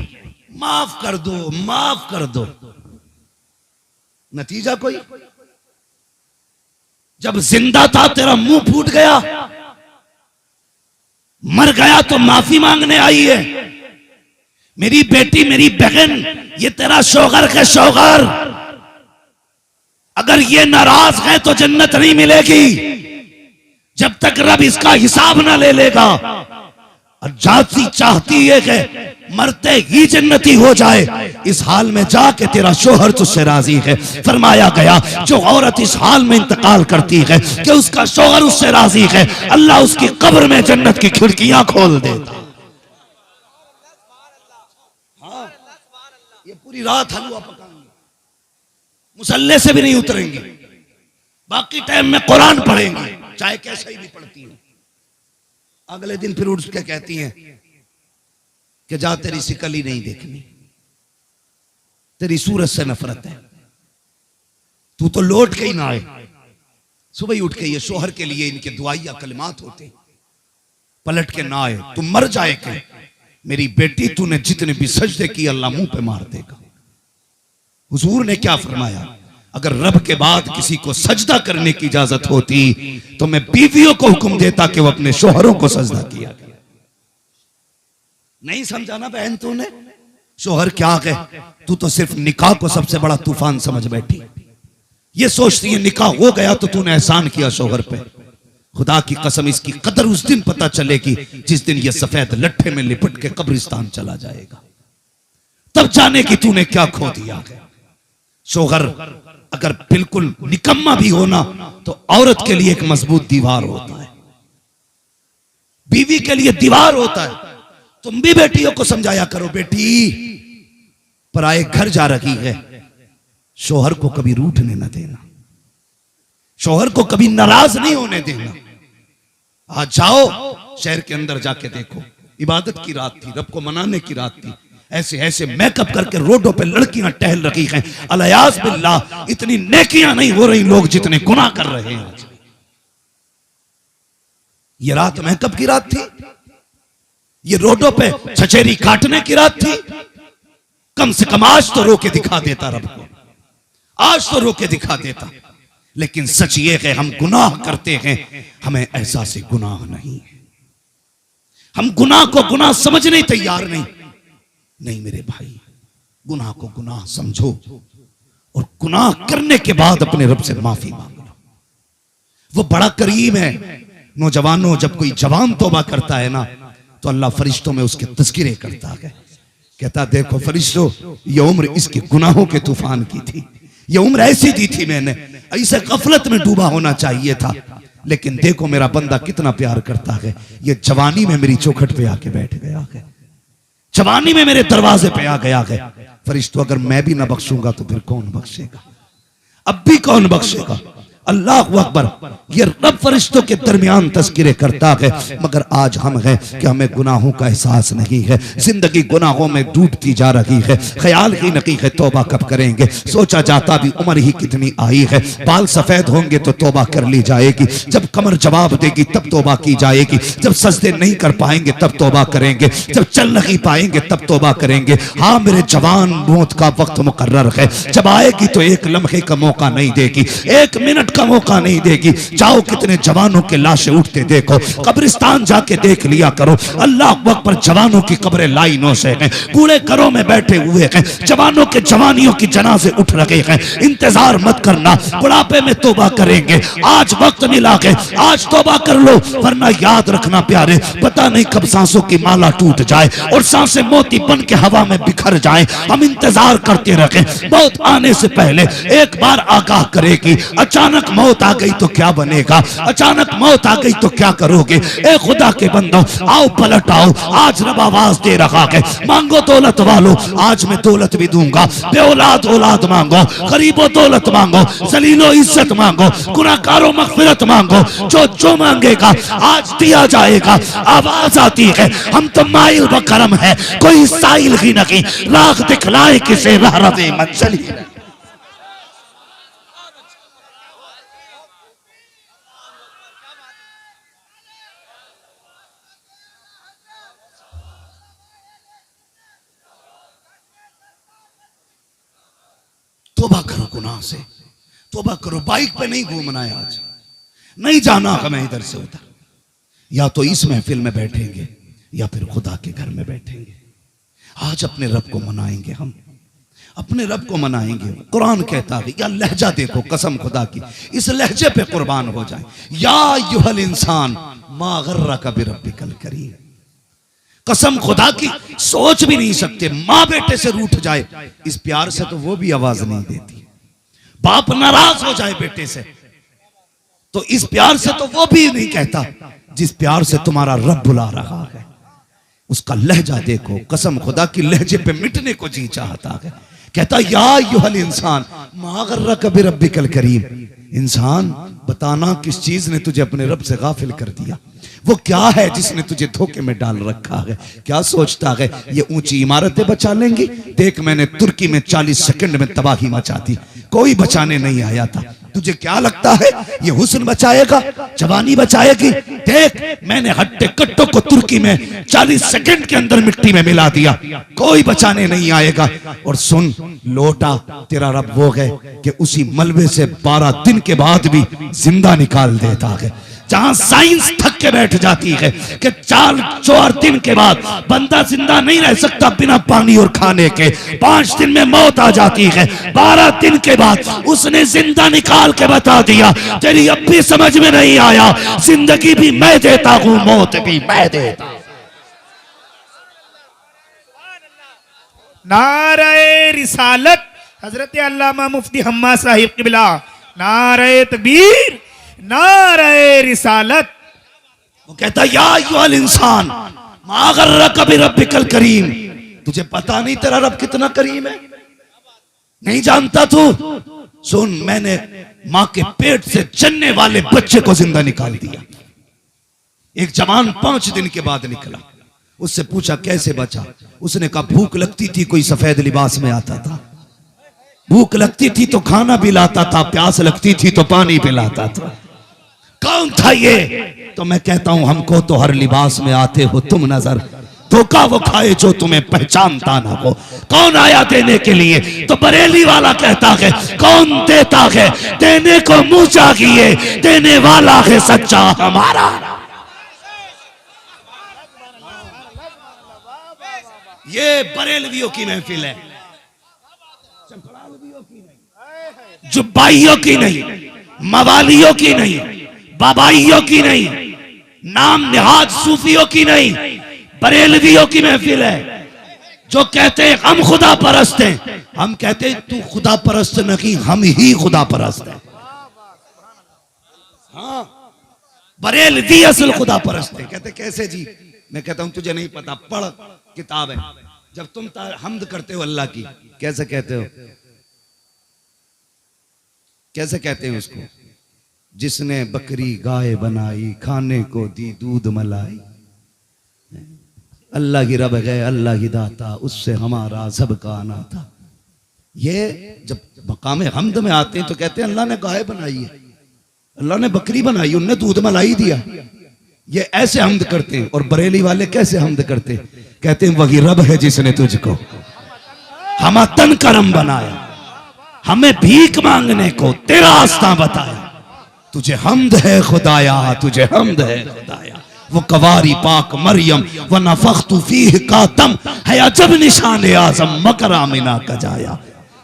माफ कर दो, माफ कर दो। नतीजा कोई? जब जिंदा था तेरा मुंह फूट गया, मर गया तो माफी मांगने आई है। मेरी बेटी, मेरी बहन, ये तेरा शौहर के शौहर, अगर ये नाराज है तो जन्नत नहीं मिलेगी जब तक रब इसका हिसाब ना ले लेगा। और जाती चाहती है कि मरते ही जन्नती हो जाए, इस हाल में जाके तेरा शोहर तुझसे राजी है। फरमाया गया जो औरत इस हाल में इंतकाल करती है कि उसका शोहर उससे राजी है, अल्लाह उसकी कब्र में जन्नत की खिड़कियां खोल देता। हाँ, ये पूरी रात हलवा पकाएंगे, मुसल्ले से भी नहीं उतरेंगे, बाकी टाइम में कुरान पढ़ेंगे, चाहे कैसे ही भी पढ़ती हो। अगले दिन फिर उठ के कहती हैं कि जा तेरी शिकल ही नहीं देखनी, तेरी सूरत से नफरत है, तू तो लौट के ही ना आए। सुबह ही उठ के ये शोहर के लिए इनके दुआइया कलिमात होते, पलट के ना आए, तू मर जाए के मेरी बेटी, तूने जितने भी सजदे किए अल्लाह मुंह पे मार देगा। हुजूर ने क्या फरमाया, अगर रब के बाद किसी को सजदा करने की इजाजत होती तो मैं बीवियों को हुक्म देता कि वो अपने शोहरों को सजदा किया। नहीं समझा ना बहन तूने? शोहर क्या है, तू तो सिर्फ निकाह को सबसे बड़ा तूफान समझ बैठी। ये सोचती है निकाह हो गया तो तूने एहसान किया शोहर पे। खुदा की कसम, इसकी कदर उस दिन पता चलेगी जिस दिन ये सफेद लट्ठे में लिपट के कब्रिस्तान चला जाएगा, तब जाने की तूने क्या खो दिया है। शोहर अगर बिल्कुल निकम्मा भी होना तो औरत के लिए एक मजबूत दीवार होता है, बीवी के लिए दीवार होता है। तुम भी बेटियों को समझाया करो, बेटी पराए घर जा रही है, शोहर को कभी रूठने न देना, शोहर को कभी नाराज नहीं होने देना। आज जाओ शहर के अंदर जाके देखो, इबादत की रात थी, रब को मनाने की रात थी, ऐसे ऐसे मेकअप करके रोडों पे लड़कियां टहल रही हैं। अलयास बिल्लाह, इतनी नेकियां नहीं हो रही लोग जितने गुनाह कर रहे हैं। ये रात मेकअप की रात थी, ये रोडों पे छचेरी काटने की रात थी। कम से कम आज तो रोके दिखा देता रब को, आज तो रोके दिखा देता। लेकिन सच ये है हम गुनाह करते हैं, हमें एहसास गुनाह नहीं है, हम गुनाह को गुनाह समझने तैयार नहीं। नहीं मेरे भाई, गुनाह को गुनाह समझो और गुनाह करने के बाद अपने रब से माफी मांग लो। वो बड़ा करीम है। नौजवानों, जब कोई जवान तौबा करता है ना तो अल्लाह फरिश्तों में उसके तज़किरे करता है, कहता देखो फरिश्तों, ये उम्र इसके गुनाहों के तूफान की थी, ये उम्र ऐसी दी थी मैंने, ऐसे गफलत में डूबा होना चाहिए था, लेकिन देखो मेरा बंदा कितना प्यार करता है, ये जवानी में मेरी चौखट पे आके बैठ गया है, जवानी में मेरे दरवाजे पे आ गया है। फरिश्तों, अगर मैं भी ना बख्शूंगा तो फिर कौन बख्शेगा? अब भी कौन बख्शेगा? अल्लाह अकबर। ये रब फरिश्तों के दरमियान तज़किरे करता है, मगर आज हम हैं कि हमें गुनाहों का एहसास नहीं है, जिंदगी गुनाहों में डूबती जा रही है, ख्याल ही नहीं है तौबा कब करेंगे। सोचा जाता भी उम्र ही कितनी आई है, बाल सफेद होंगे तो तौबा कर ली जाएगी, जब कमर जवाब देगी तब तौबा की जाएगी, जब सजदे नहीं कर पाएंगे तब तौबा करेंगे, जब चल नहीं पाएंगे तब तौबा करेंगे। हाँ मेरे जवान, मौत का वक्त मुकर्रर है, जब आएगी तो एक लम्हे का मौका नहीं देगी, एक मिनट का मौका नहीं देगी। जाओ कितने जवानों के लाशें उठते देखो, कब्रिस्तान जाके देख लिया करो। अल्लाह अकबर, जवानों की कब्रें लाइनों से हैं, कूड़े घरों में बैठे हुए हैं, जवानों के जवानियों की जनाजे उठ रहे हैं। इंतजार मत करना, बुढ़ापे में तौबा करेंगे, आज वक्त मिला है, आज तौबा कर लो, वरना याद रखना प्यारे, पता नहीं कब सांसों की माला टूट जाए और सांसें मोती बन के हवा में बिखर जाए। हम इंतजार करते रहे, मौत आने से पहले एक बार आगाह करेगी, अचानक अचानक मौत आ गई तो क्या बनेगा, अचानक मौत आ गई तो क्या करोगे। ए खुदा के बंदो, आओ पलट आओ, आज रब आवाज दे रहा है, मांगो दौलत वालों, आज मैं दौलत भी दूंगा। बेऔलाद औलाद मांगो, गरीबो दौलत मांगो, जलीलो इज्जत मांगो, गुनाहगारों मगफिरत मांगो, जो मांगेगा आज दिया जाएगा। आवाज आती है, हम तो माइल बकरम है, कोई साइल ही नहीं, राख दिखलाए किसे राह मंजली। तौबा करो गुनाह से, तौबा करो। बाइक पे नहीं घूमना है आज, नहीं जाना हमें इधर से उधर। या तो इस महफिल में बैठेंगे या फिर खुदा के घर में बैठेंगे। आज अपने रब को मनाएंगे, हम अपने रब को मनाएंगे। कुरान कहता है, या लहजा देखो कसम खुदा की, इस लहजे पे कुर्बान हो जाए। या युहल इंसान मा गर्रका बिरब्बिकल करीम। कसम खुदा की, सोच भी नहीं सकते माँ बेटे से रूठ जाए, इस प्यार से तो वो भी आवाज नहीं देती। बाप नाराज हो जाए बेटे से तो इस प्यार से तो वो भी नहीं कहता जिस प्यार से तुम्हारा रब बुला रहा है। उसका लहजा देखो, कसम खुदा की, लहजे पे मिटने को जी चाहता है। कहता या युहल इंसान मा गर्रका बिरब्बिकल करीम। इंसान, बताना किस चीज ने तुझे अपने रब से गाफिल कर दिया, वो क्या है जिसने तुझे धोखे में डाल रखा है। क्या सोचता है ये ऊंची इमारतें बचा लेंगी? देख मैंने तुर्की में 40 सेकंड में तबाही मचा दी, कोई बचाने नहीं आया था। तुझे क्या लगता है ये हुस्न बचाएगा, जवानी बचाएगी? देख मैंने हट्टे कट्टों को तुर्की में 40 सेकंड के अंदर मिट्टी में मिला दिया, कोई बचाने नहीं आएगा। और सुन, लौटा तेरा रब वो है कि उसी मलबे से 12 दिन के बाद भी जिंदा निकाल देता है। जहां साइंस थक के बैठ जाती है कि 4 दिन के बाद बंदा जिंदा नहीं रह सकता बिना पानी और खाने के, 5 दिन में मौत आ जाती है, 12 दिन के बाद उसने जिंदा निकाल के बता दिया, तेरी अब भी समझ में नहीं आया, जिंदगी भी मैं देता हूं, मौत भी मैं देता हूं। नारे रिसालत, हजरत अल्लामा मुफ्ती हम्मा साहिब क़िबला। नारे तकबीर, नारे रिसालत। वो कहता या अय्युहल इंसान मा गर्रका बिरब्बिकल करीम। तुझे पता नहीं तेरा रब कितना करीम है? नहीं जानता तू? सुन, मैंने मां के पेट से जन्ने वाले बच्चे को जिंदा निकाल दिया। एक जवान 5 दिन के बाद निकला, उससे पूछा कैसे बचा? उसने कहा भूख लगती थी, कोई सफेद लिबास में आता था, भूख लगती थी तो खाना भी लाता था, प्यास लगती थी तो पानी पिलाता था। कौन था ये? तो मैं कहता हूं हमको तो हर लिबास में आते हो तुम नजर, धोखा वो खाए जो तुम्हें पहचानता ना हो। कौन आया देने के लिए? तो बरेली वाला कहता है कौन देता है, देने को मुंह चाहिए, देने वाला है सच्चा हमारा। ये बरेलवियों की महफिल है, जुब्बाइयों की नहीं, मवालियों की नहीं, बाबाइयों की नहीं, नाम निहाज सूफियों की नहीं, बरेलवियों की महफिल है। जो कहते हैं हम खुदा परस्त हैं, हम कहते हैं तू खुदा परस्त नहीं, हम ही खुदा परस्त हैं। हाँ, बरेलवी असल खुदा परस्त है। कहते कैसे जी? मैं कहता हूं तुझे नहीं पता, पढ़ किताब है। जब तुम हमद करते हो अल्लाह की, कैसे कहते हो? कैसे कहते हैं उसको? जिसने बकरी गाय बनाई, खाने को दी दूध मलाई, अल्लाह की रब गए अल्लाह की दाता, उससे हमारा सबका आना था। ये जब मकाम हमद में आते हैं तो कहते हैं अल्लाह ने गाय बनाई है, अल्लाह ने बकरी बनाई, उनने दूध मलाई दिया। ये ऐसे हमद करते हैं। और बरेली वाले कैसे हमद करते हैं? कहते हैं वही रब है जिसने तुझको हम तन करम बनाया, हमें भीख मांगने को तेरा रास्ता बताया। तुझे हमद है खुदाया, तुझे हमद है खुदाया। वो कवारी पाक मरियम व नफख्तु फीह का दम है अजब निशान आजम मकर आमिना का जाया।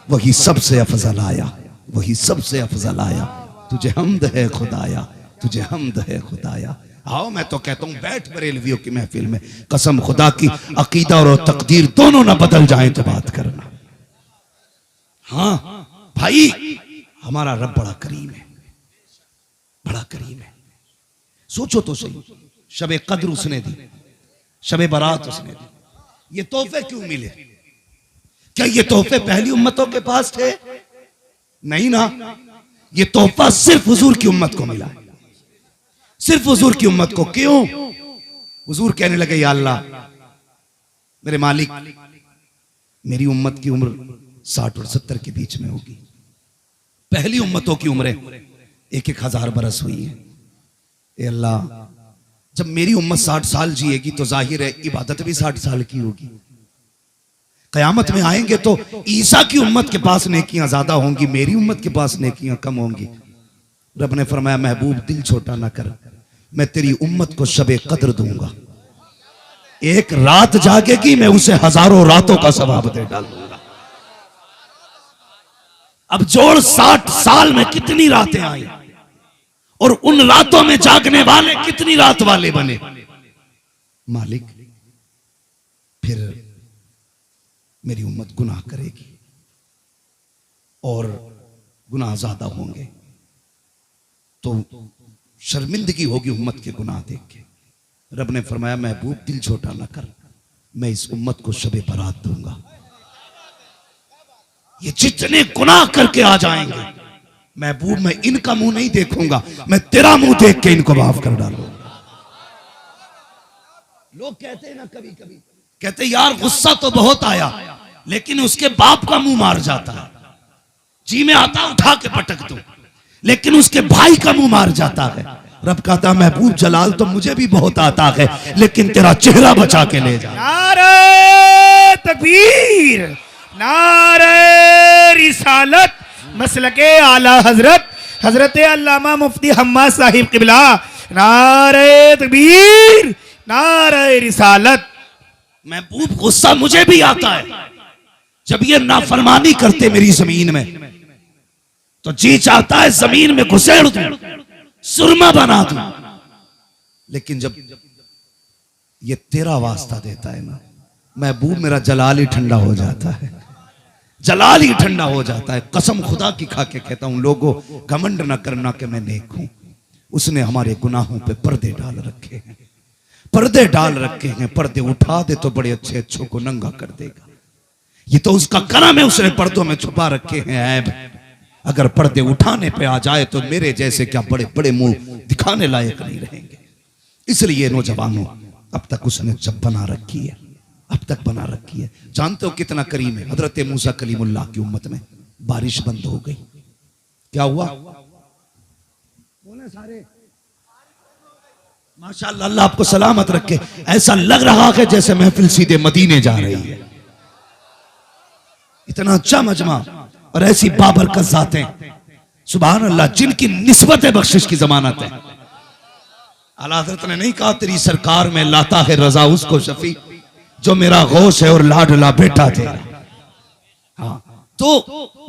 वही सबसे अफजल आया, वही सबसे अफजल आया। तुझे हमद है खुदाया, तुझे हमद है खुदाया। आओ, मैं तो कहता हूं बैठ बरेलवियों की महफिल में, कसम खुदा की अकीदा और तकदीर दोनों ना बदल जाए तो बात करना। हाँ भाई, हमारा रब बड़ा करीम है, बड़ा करीम है। सोचो तो सही, शबे कद्र उसने दी, शबे बारात उसने दी, ये तोहफे क्यों मिले? क्या ये तोहफे पहली उम्मतों के पास थे? नहीं ना, ये तोहफा सिर्फ हुजूर की उम्मत को मिला, सिर्फ हुजूर की उम्मत को। क्यों? हुजूर कहने लगे, या अल्लाह मेरे मालिक, मेरी उम्मत की उम्र 60 और 70 के बीच में होगी, पहली उम्मतों की उम्रें 1,000 बरस हुई है। ए अल्लाह, जब मेरी उम्मत 60 साल जिएगी तो जाहिर है इबादत भी 60 साल की होगी। कयामत में आएंगे तो ईसा की उम्मत के पास नेकियां ज्यादा होंगी, मेरी उम्मत के पास नेकियां कम होंगी। रब ने फरमाया, महबूब दिल छोटा ना कर, मैं तेरी उम्मत को शबे कद्र दूंगा। एक रात जागेगी, मैं उसे हजारों रातों का सवाब दे डालूंगा। अब जोड़ 60 साल में कितनी रातें आई, और उन रातों में जागने वाले कितनी रात वाले बने। मालिक, फिर मेरी उम्मत गुनाह करेगी और गुनाह ज्यादा होंगे तो शर्मिंदगी होगी उम्मत के गुनाह देख के। रब ने फरमाया, महबूब दिल छोटा ना कर, मैं इस उम्मत को शबे बारात दूंगा। ये जितने गुनाह करके आ जाएंगे, महबूब मैं इनका मुंह नहीं देखूंगा, मैं तेरा मुंह देख के इनको माफ कर डालूंगा। लोग कहते हैं ना, कभी कभी कहते यार गुस्सा तो बहुत आया, लेकिन उसके बाप का मुंह मार जाता है। जी में आता उठा के पटक दो, लेकिन उसके भाई का मुंह मार जाता है। रब कहता, महबूब जलाल तो मुझे भी बहुत आता है, लेकिन तेरा चेहरा बचा के ले जा। नारे तकबीर, नारे रिसालत, मसलके आला हजरत हजरत अल्लामा मुफ्ती हम्मा साहिब किबला। नारे तकबीर, नारे रिसालत। महबूब गुस्सा मुझे भी आता है, जब ये नाफरमानी करते मेरी जमीन में तो जी चाहता है जमीन में घुसेड़ दूं, सुरमा बना दूं। लेकिन जब ये तेरा वास्ता देता है ना महबूब, मेरा जलाल ही ठंडा हो जाता है, जलाल ही ठंडा हो जाता है। कसम खुदा की खा के कहता हूं, लोगों घमंड ना करना कि मैं नेक हूं। उसने हमारे गुनाहों पे पर्दे डाल रखे हैं, पर्दे डाल रखे हैं। पर्दे उठा दे तो बड़े अच्छे अच्छों को नंगा कर देगा। ये तो उसका करम है, उसने पर्दों में छुपा रखे हैं ऐब। अगर पर्दे उठाने पे आ जाए तो मेरे जैसे क्या बड़े बड़े मुंह दिखाने लायक नहीं रहेंगे। इसलिए नौजवानों, अब तक उसने जब बना रखी है, अब तक बना रखी है। जानते हो कितना करीम है? हजरत मूसा कलीमुल्लाह की उम्मत में बारिश बंद हो गई। क्या हुआ? बोले सारे माशाअल्लाह, अल्लाह आपको सलामत रखे। ऐसा लग रहा है जैसे महफिल सीधे मदीने जा रही है। इतना अच्छा मजमा और ऐसी बाबरकत जातें, सुभान अल्लाह, जिनकी निस्बत बख्शिश की जमानत है। आला हज़रत ने नहीं कहा तेरी सरकार में लाता है रजा उसको शफी जो मेरा गौश है और लाडला बेटा थे। हाँ, तो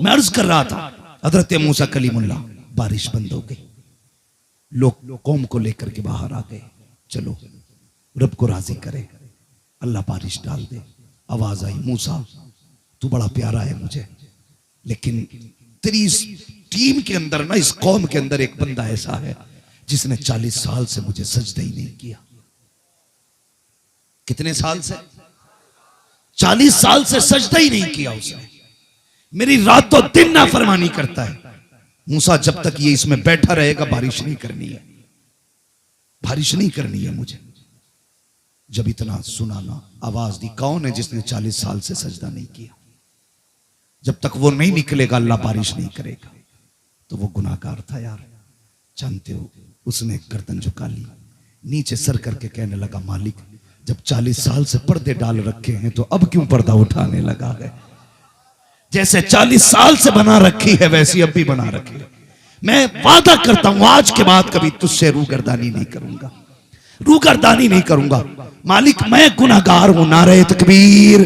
मैं अर्ज कर रहा था, हजरत मूसा कलीमुल्लाह, बारिश बंद हो गई। लोग कौम को लेकर के बाहर आ गए, चलो रब को राजी करे, अल्लाह बारिश डाल दे। आवाज आई, मूसा तू बड़ा प्यारा है मुझे, लेकिन तेरी इस टीम के अंदर ना, इस कौम के अंदर एक बंदा ऐसा है जिसने 40 साल से मुझे सजदा ही नहीं किया। कितने साल से? 40 साल से सजदा ही नहीं किया उसने। मेरी रातों दिन नाफरमानी करता है। मूसा जब तक ये इसमें बैठा रहेगा बारिश नहीं करनी है, बारिश नहीं करनी है मुझे। जब इतना सुना ना, आवाज दी, कौन है जिसने 40 साल से सजदा नहीं किया? जब तक वो नहीं निकलेगा अल्लाह बारिश नहीं करेगा। तो वो गुनाहगार था यार, जानते हो। उसने गर्दन झुका ली, नीचे सर करके कहने लगा, मालिक जब 40 साल से पर्दे डाल रखे हैं तो अब क्यों पर्दा उठाने लगा है? जैसे 40 साल से बना रखी है वैसी अब भी बना रखी है। मैं वादा करता हूं आज के बाद कभी तुझसे रूगर्दानी नहीं करूंगा, रूगर्दानी नहीं करूंगा। मालिक मैं गुनाहगार हूं। नारे तकबीर,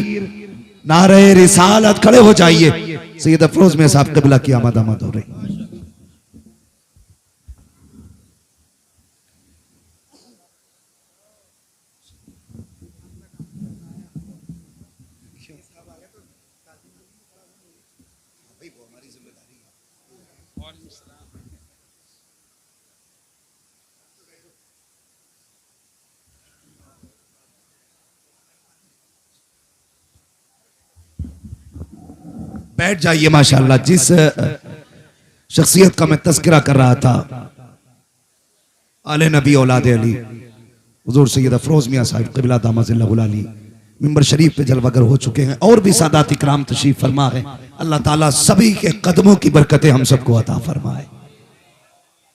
नारे रिसालत। खड़े हो जाइए। सैयद अफरोज में साहब कबिला की आमद आमद हो रही। बैठ जाइए। माशाअल्लाह, जिस शख्सियत का मैं तस्करा कर रहा था, आले नबी औलाद अली हुजूर सैयद अफरोज मियां साहिब क़िबला दामजिल्लहुल अली मिंबर शरीफ पे जलवागर हो चुके हैं, और भी सादात इकराम तशरीफ फरमा है। अल्लाह ताला सभी के कदमों की बरकतें हम सबको अता फरमाए।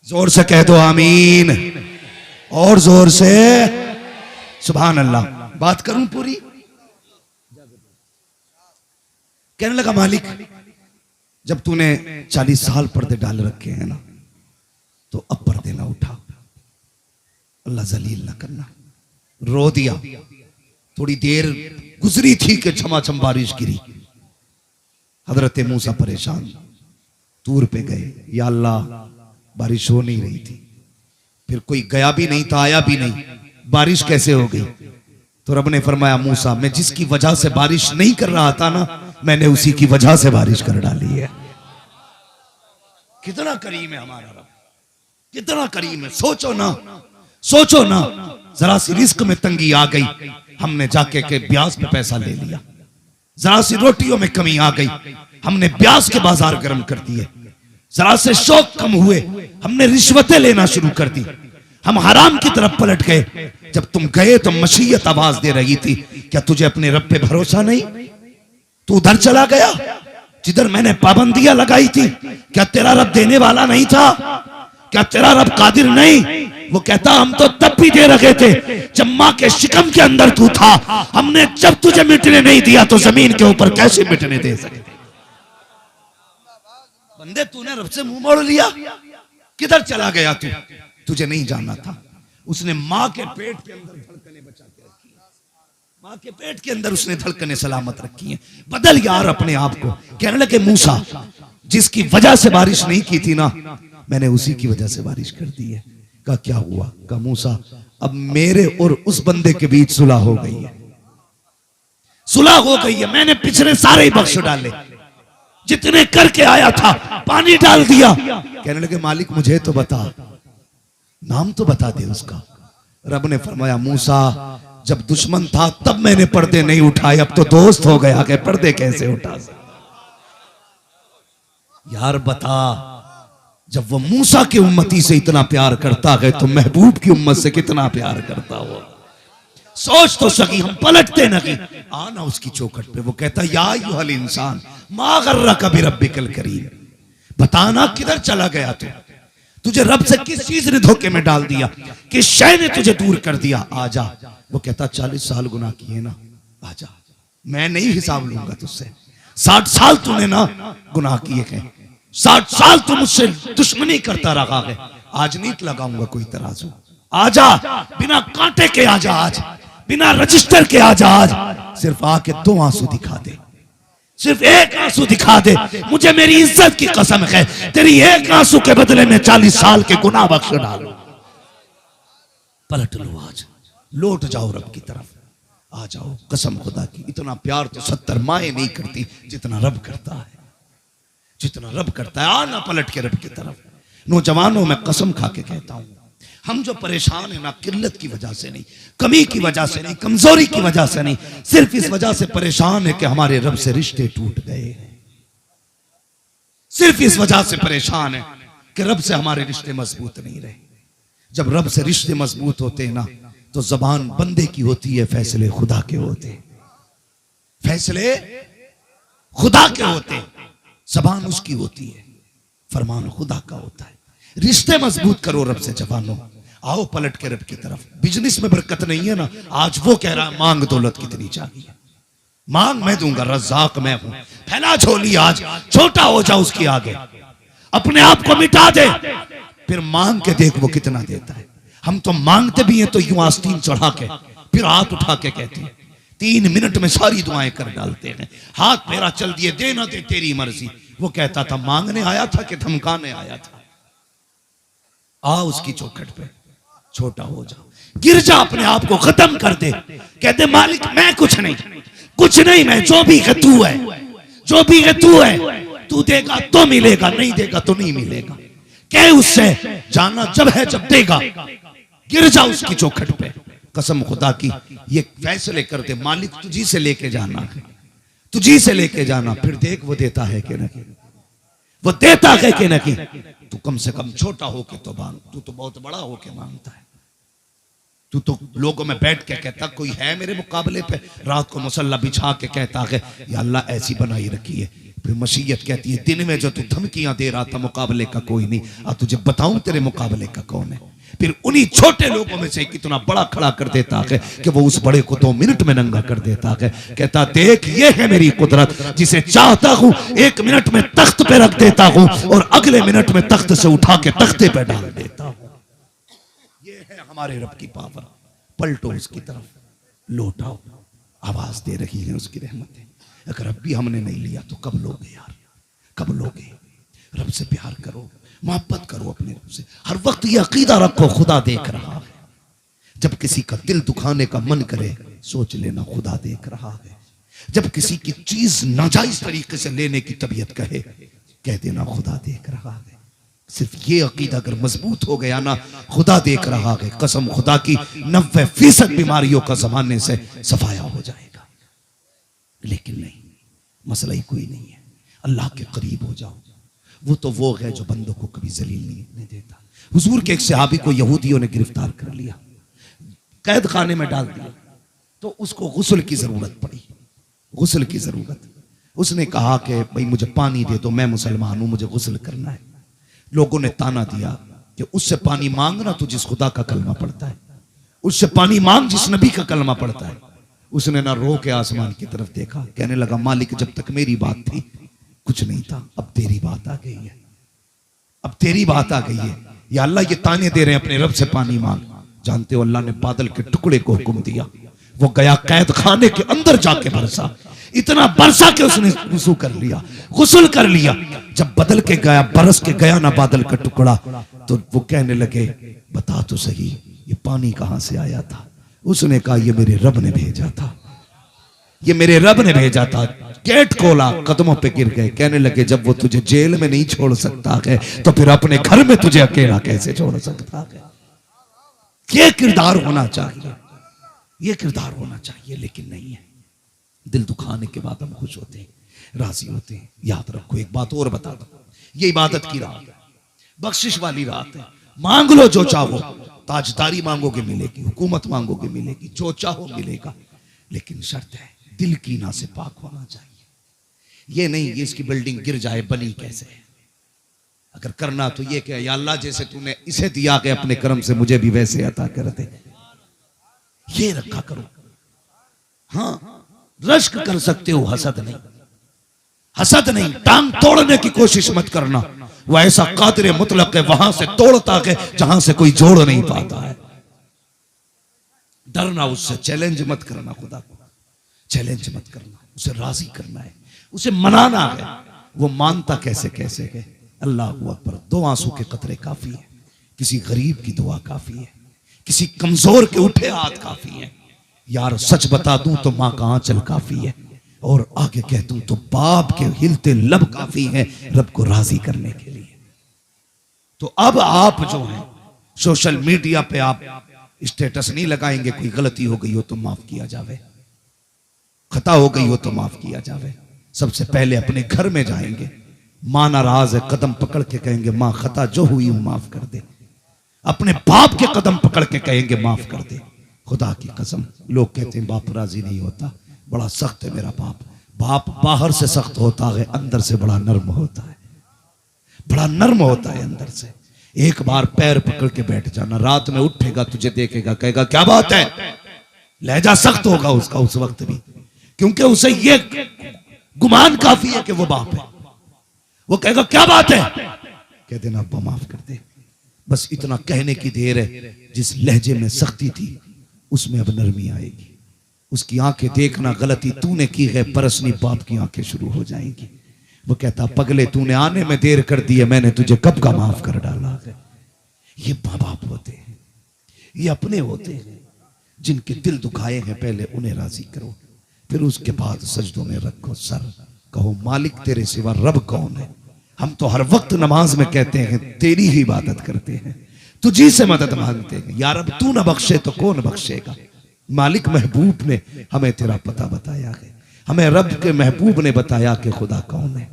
जोर से कह दो आमीन, और जोर से सुभान अल्लाह। बात करूं पूरी? कहने लगा मालिक, जब तूने 40 साल पर्दे डाल रखे हैं ना, तो अब पर्दे ना उठा, अल्लाह जलील ना करना। रो दिया। थोड़ी देर गुजरी थी कि झमाझम बारिश गिरी। हजरत मूसा परेशान तूर पे गए, या अल्लाह बारिश हो नहीं रही थी, फिर कोई गया भी नहीं था, आया भी नहीं, बारिश कैसे हो गई? तो रब ने फरमाया, मूसा, मैं जिसकी वजह से बारिश नहीं कर रहा था ना, मैंने उसी की वजह से बारिश कर डाली है। कितना करीम है हमारा रब, कितना करीम है। सोचो ना, सोचो ना, जरा सी रिस्क में तंगी आ गई, हमने जाके के ब्याज पे पैसा ले लिया। जरा सी रोटियों में कमी आ गई, हमने ब्याज के बाजार गर्म कर दिए। जरा से शौक कम हुए, हमने रिश्वतें लेना शुरू कर दी। हम हराम की तरफ पलट गए। जब तुम गए तो मशीयत आवाज दे रही थी, क्या तुझे अपने रब पे भरोसा नहीं? तू उधर चला गया जिधर मैंने पाबंदियां लगाई थी। क्या तेरा रब देने वाला नहीं था? क्या तेरा रब कादिर नहीं? वो कहता, हम तो तब भी दे रखे थे जब मां के शिकम के अंदर तू था। हमने जब तुझे मिटने नहीं दिया तो जमीन के ऊपर कैसे मिटने दे सकते? बंदे, तूने रब से मुंह मोड़ लिया, किधर चला गया तू? तुझे नहीं जानना था। उसने मां के पेट के अंदर धड़कने बचा के रखी है, मां के पेट के अंदर उसने धड़कने सलामत रखी हैं। बदल यार अपने आप को। कहने लगे, मूसा, जिसकी वजह से बारिश नहीं की थी ना, मैंने उसी की वजह से बारिश कर दी है। कहा, क्या हुआ? कहा, मूसा, अब मेरे और उस बंदे के बीच सुलह हो गई है, सुलह हो गई है। मैंने पिछले सारे ही बख्श डाले, जितने करके आया था पानी डाल दिया। कहने लगे, मालिक मुझे तो बता, नाम तो बता दे उसका। रब ने फरमाया, मूसा, जब दुश्मन था तब मैंने पर्दे नहीं उठाए, अब तो दोस्त हो गया कि पर्दे कैसे उठा? यार बता, जब वो मूसा की उम्मती से इतना प्यार करता है तो महबूब की उम्मत से कितना प्यार करता हो। सोच तो सकी, हम पलटते नहीं। आना उसकी चौखट पे, वो कहता, या अय्युहल इंसान मा गर्रका बिरब्बिकल करीम। बताना किधर चला गया तू? तुझे रब से किस चीज ने धोखे में डाल दिया, किस शय ने तुझे दूर कर दिया? आजा। वो कहता, 40 साल गुनाह किए ना, आजा, मैं नहीं हिसाब लूंगा तुझसे। 60 साल तूने ना गुनाह किए हैं, 60 साल तू मुझसे दुश्मनी करता रहा है, आज नहीं लगाऊंगा कोई तराजू। आजा, बिना कांटे के आजा, आज बिना रजिस्टर के आजा, आज सिर्फ आके 2 आंसू दिखा दे, सिर्फ 1 आंसू दिखा दे। मुझे मेरी इज्जत की कसम है, तेरी 1 आंसू के बदले में 40 साल के गुनाह बख्श डालो। पलट लो, आज लौट जाओ रब की तरफ, आ जाओ। कसम खुदा की, इतना प्यार तो 70 माएं नहीं करती जितना रब करता है, जितना रब करता है। आना पलट के रब की तरफ। नौजवानों, मैं कसम खा के कहता हूं, हम जो परेशान है ना, किल्लत की वजह से नहीं, कमी की वजह से नहीं, कमजोरी की वजह से नहीं, सिर्फ इस वजह से परेशान है कि हमारे रब से रिश्ते टूट गए हैं। सिर्फ इस वजह से परेशान है कि रब से हमारे रिश्ते मजबूत नहीं रहे। जब रब से रिश्ते मजबूत होते हैं ना, तो जबान बंदे की होती है, फैसले खुदा के होते हैं, फैसले खुदा के होते हैं, जबान उसकी होती है, फरमान खुदा का होता है। रिश्ते मजबूत करो रब से जवानों। आओ पलट के रब की तरफ। बिजनेस में बरकत नहीं है ना, आज वो कह रहा है मांग दौलत कितनी चाहिए, मांग मैं दूंगा, रज़्ज़ाक मैं हूं। फैला झोली, आज छोटा हो जा उसके आगे, अपने आप को मिटा दे, फिर मांग के देख वो कितना देता है। हम तो मांगते भी हैं तो यूं आस्तीन चढ़ा के, फिर हाथ उठा के कहते हैं, 3 मिनट में सारी दुआएं कर डालते हैं। हाथ मेरा चल दिए, दे ना दे तेरी मर्जी। वो कहता था मांगने आया था कि धमकाने आया था? आ उसकी चौखट पे, छोटा हो जा, गिर जा, अपने आप को खत्म कर दे, कहते मालिक मैं कुछ नहीं, कुछ नहीं, मैं जो भी है तू है, जो भी है तू है, तू देगा तो मिलेगा, नहीं देगा तो नहीं मिलेगा। कह उससे, जाना जब है जब देगा। गिर जा उसकी चौखट पे, कसम खुदा की, ये फैसले कर दे, मालिक तुझी से लेके जाना है, तुझी से लेके जाना, फिर देख वो देता है कि नहीं, वो देता है कि नहीं। तू कम से कम छोटा हो के तो मांग, तू तो बहुत बड़ा हो के मांगता है। तू तो लोगों में बैठ के कहता कोई है मेरे मुकाबले पे, रात को मुसल्ला बिछा के कहता है या अल्लाह ऐसी बनाई रखी है। फिर मशीयत कहती है दिन में जो तू धमकियां दे रहा था मुकाबले का कोई नहीं, अब तुझे बताऊं तेरे मुकाबले का कौन है। फिर उन्हीं छोटे लोगों में से कितना बड़ा खड़ा कर देता है कि वो उस बड़े को 2 मिनट में नंगा कर देता है। कहता देख ये है मेरी कुदरत, जिसे चाहता हूं 1 मिनट में तख्त पे रख देता हूं और अगले मिनट में तख्त से उठा के तख्ते पे डाल देता हूं। ये है हमारे रब की पावर। पलटो उसकी तरफ, लौटाओ, आवाज दे रही है उसकी रहमतें। अगर अब भी हमने नहीं लिया तो कब लोगे यार, कब लोगे। रब से प्यार करो, मोहब्बत करो अपने रब से। हर वक्त ये अकीदा रखो खुदा देख रहा है। जब किसी का दिल दुखाने का मन करे सोच लेना खुदा देख रहा है। जब किसी की चीज नाजायज तरीके से लेने की तबीयत कहे कह देना खुदा देख रहा है। सिर्फ ये अकीदा अगर मजबूत हो गया ना, खुदा देख रहा है, कसम खुदा की 90% बीमारियों का जमाने से सफाया हो जाएगा। लेकिन नहीं, मसला ही कोई नहीं है। अल्लाह के करीब हो जाओ, वो तो वो है जो बंदों को कभी जलील नहीं देता। हुजूर के एक सहाबी को यहूदियों ने गिरफ्तार कर लिया, कैद खाने में डाल दिया, तो उसको गुस्ल की जरूरत पड़ी, गुस्ल की जरूरत। उसने कहा कि भाई मुझे पानी दे दो, मैं मुसलमान हूं, मुझे गुस्ल करना है। लोगों ने ताना दिया कि उससे पानी मांगना तो जिस खुदा का कलमा पड़ता है, उससे पानी मांग जिस नबी का कलमा पड़ता है। उसने ना रो के आसमान की तरफ देखा, कहने लगा मालिक जब तक मेरी बात थी कुछ नहीं था, अब तेरी बात आ गई है, अब तेरी बात आ गई है। या अल्लाह ये ताने दे रहे हैं अपने रब से पानी मांग। जानते हो अल्लाह ने बादल के टुकड़े को हुक्म दिया, वो गया कैद खाने के अंदर जाके बरसा, इतना बरसा के उसने वुज़ू कर लिया, गुस्ल कर लिया। जब बदल के गया, बरस के गया ना बादल का टुकड़ा, तो वो कहने लगे बता तो सही ये पानी कहां से आया था। उसने कहा ये मेरे रब ने भेजा था, ये मेरे रब ने भेजा था। गेट खोला, कदमों पे गिर गए, कहने लगे जब वो तुझे जेल में नहीं छोड़ सकता है तो फिर अपने घर में तुझे अकेला कैसे छोड़ सकता है। ये किरदार होना चाहिए, ये किरदार होना चाहिए, लेकिन नहीं है। दिल दुखाने के बाद हम खुश होते हैं, राजी होते हैं। याद रखो एक बात और बता दो, ये इबादत की रात है, बख्शिश वाली रात है। मांग लो जो चाहो, ताजदारी मांगोगे मिलेगी, हुकूमत मांगोगे मिलेगी, जो चाहो मिलेगा, लेकिन शर्त है दिल कीना से पाक होना चाहिए। ये नहीं ये इसकी बिल्डिंग गिर जाए बनी कैसे। अगर करना तो ये क्या, या अल्लाह जैसे तूने इसे दिया कि अपने कर्म से मुझे भी वैसे अता कर दे, ये रखा करो। हाँ रश्क कर सकते हो, हसद नहीं, हसद नहीं। टांग तोड़ने की कोशिश मत करना, वो ऐसा कादिर मुतलक है वहां से तोड़ता है जहां से कोई जोड़ नहीं पाता है। डरना उससे, चैलेंज मत करना, खुदा को चैलेंज मत करना, उसे राजी करना है, उसे मनाना है। वो मानता कैसे कैसे है। अल्लाह अकबर। 2 आंसू के कतरे काफी है, किसी गरीब की दुआ काफी है, किसी कमजोर के उठे हाथ काफी है। यार सच बता दूं तो मां का आंचल काफी है, और आगे कह दूं तो बाप के हिलते लब काफी है रब को राजी करने के लिए। तो अब आप जो है सोशल मीडिया पे आप स्टेटस नहीं लगाएंगे, कोई गलती हो गई हो तो माफ किया जावे, खता हो गई हो तो माफ किया जावे। सबसे पहले अपने घर में जाएंगे, मां नाराज है, कदम पकड़ के कहेंगे मां खता जो हुई हूं माफ कर दे। अपने बाप के कदम पकड़ के कहेंगे माफ कर दे। खुदा की कसम, लोग कहते हैं बाप राजी नहीं होता, बड़ा सख्त है मेरा बाप। बाप बाहर से सख्त होता है, अंदर से बड़ा नर्म होता है, बड़ा नर्म होता है अंदर से। एक बार पैर पकड़ के बैठ जाना, रात में उठेगा तुझे देखेगा कहेगा क्या बात है। लहजा सख्त होगा उसका उस वक्त भी, क्योंकि उसे ये गुमान काफी है कि वो बाप है। वो कहेगा क्या बात है, कह देना अब्बा माफ कर दे। बस इतना कहने की देर है, जिस लहजे में सख्ती थी उसमें अब नरमी आएगी। उसकी आंखें देखना गलती तूने की है, परसनी बाप की आंखें शुरू हो जाएंगी। वो कहता पगले तूने आने में देर कर दी है, मैंने तुझे कब का माफ कर डाला है। ये माँ बाप होते हैं, ये अपने होते हैं, जिनके दिल दुखाए हैं पहले उन्हें राजी करो, फिर उसके बाद सजदों में रखो सर, कहो मालिक तेरे सिवा रब कौन है। हम तो हर वक्त नमाज में कहते हैं तेरी ही इबादत करते हैं, तुझी से मदद मांगते हैं। यार अब तू ना बख्शे तो कौन बख्शेगा। मालिक महबूब ने हमें तेरा पता बताया है, हमें रब के महबूब ने बताया कि खुदा कौन है,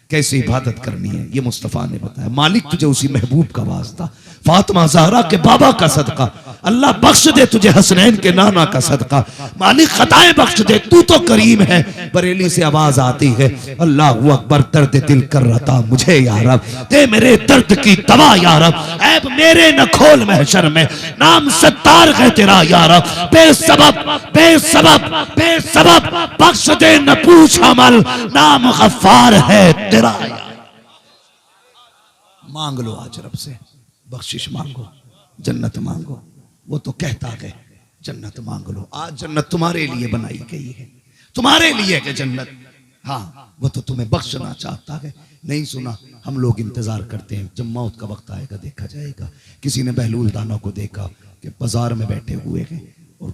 कैसे इबादत करनी है, ये मुस्तफ़ा ने बताया। मालिक तुझे उसी महबूब का वास्ता, फातिमा ज़हरा के बाबा का सदका, अल्लाह बख्श दे तुझे हसनैन के नाना का सदका, मालिक खताएं बख्श दे, तू तो करीम है। बरेली से आवाज आती है, अल्लाहू अकबर, दर्द दिल कर रहा मुझे या रब, दे मेरे दर्द की दवा या रब, ऐब मेरे न खोल महशर में, नाम सत्तार है तेरा या रब, बेसबब बेसबब बेसबब बख्श दे न पूछ अमल, नाम गफ्फार है तेरा। मांग लो आज रब से, बख्शिश मांगो, जन्नत मांगो। वो तो कहता है जन्नत मांग लो, आज जन्नत तुम्हारे लिए बनाई गई है, तुम्हारे लिए है जन्नत। हाँ, वो तो तुम्हें बख्शना चाहता है। नहीं सुना, हम लोग इंतजार करते हैं जब मौत का वक्त आएगा देखा जाएगा। किसी ने बहलूल दाना को देखा कि बाजार में बैठे हुए हैं और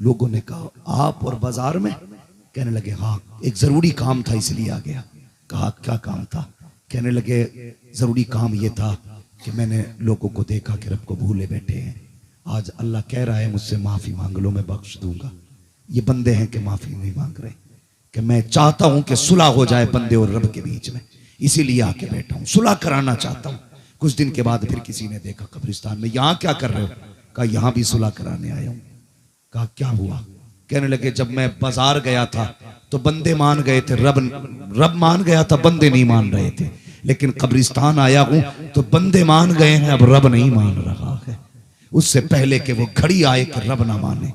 लोगों ने कहा आप और बाजार में? कहने लगे हाँ, एक जरूरी काम था इसलिए आ गया। कहा क्या काम था? कहने लगे जरूरी काम ये था कि मैंने लोगों को देखा कि रब को भूले बैठे हैं, आज अल्लाह कह रहा है मुझसे माफी मांग लो, मैं बख्श दूंगा। ये बंदे हैं कि माफी नहीं मांग रहे, कि मैं चाहता हूं कि सुलह हो जाए बंदे और रब के बीच में, इसीलिए आके बैठा हूं, सुलह कराना चाहता हूं। कुछ दिन के बाद फिर किसी ने देखा कब्रिस्तान में, यहां क्या कर रहे हो? कहा यहां भी सुलह कराने आया हूं। कहा क्या हुआ? कहने लगे जब मैं बाजार गया था तो बंदे मान गए थे, रब मान गया था, बंदे नहीं मान रहे थे, लेकिन कब्रिस्तान आया हूं तो बंदे मान गए हैं, अब रब नहीं मान रहा है। उससे पहले कि वो घड़ी आए कि रब ना माने,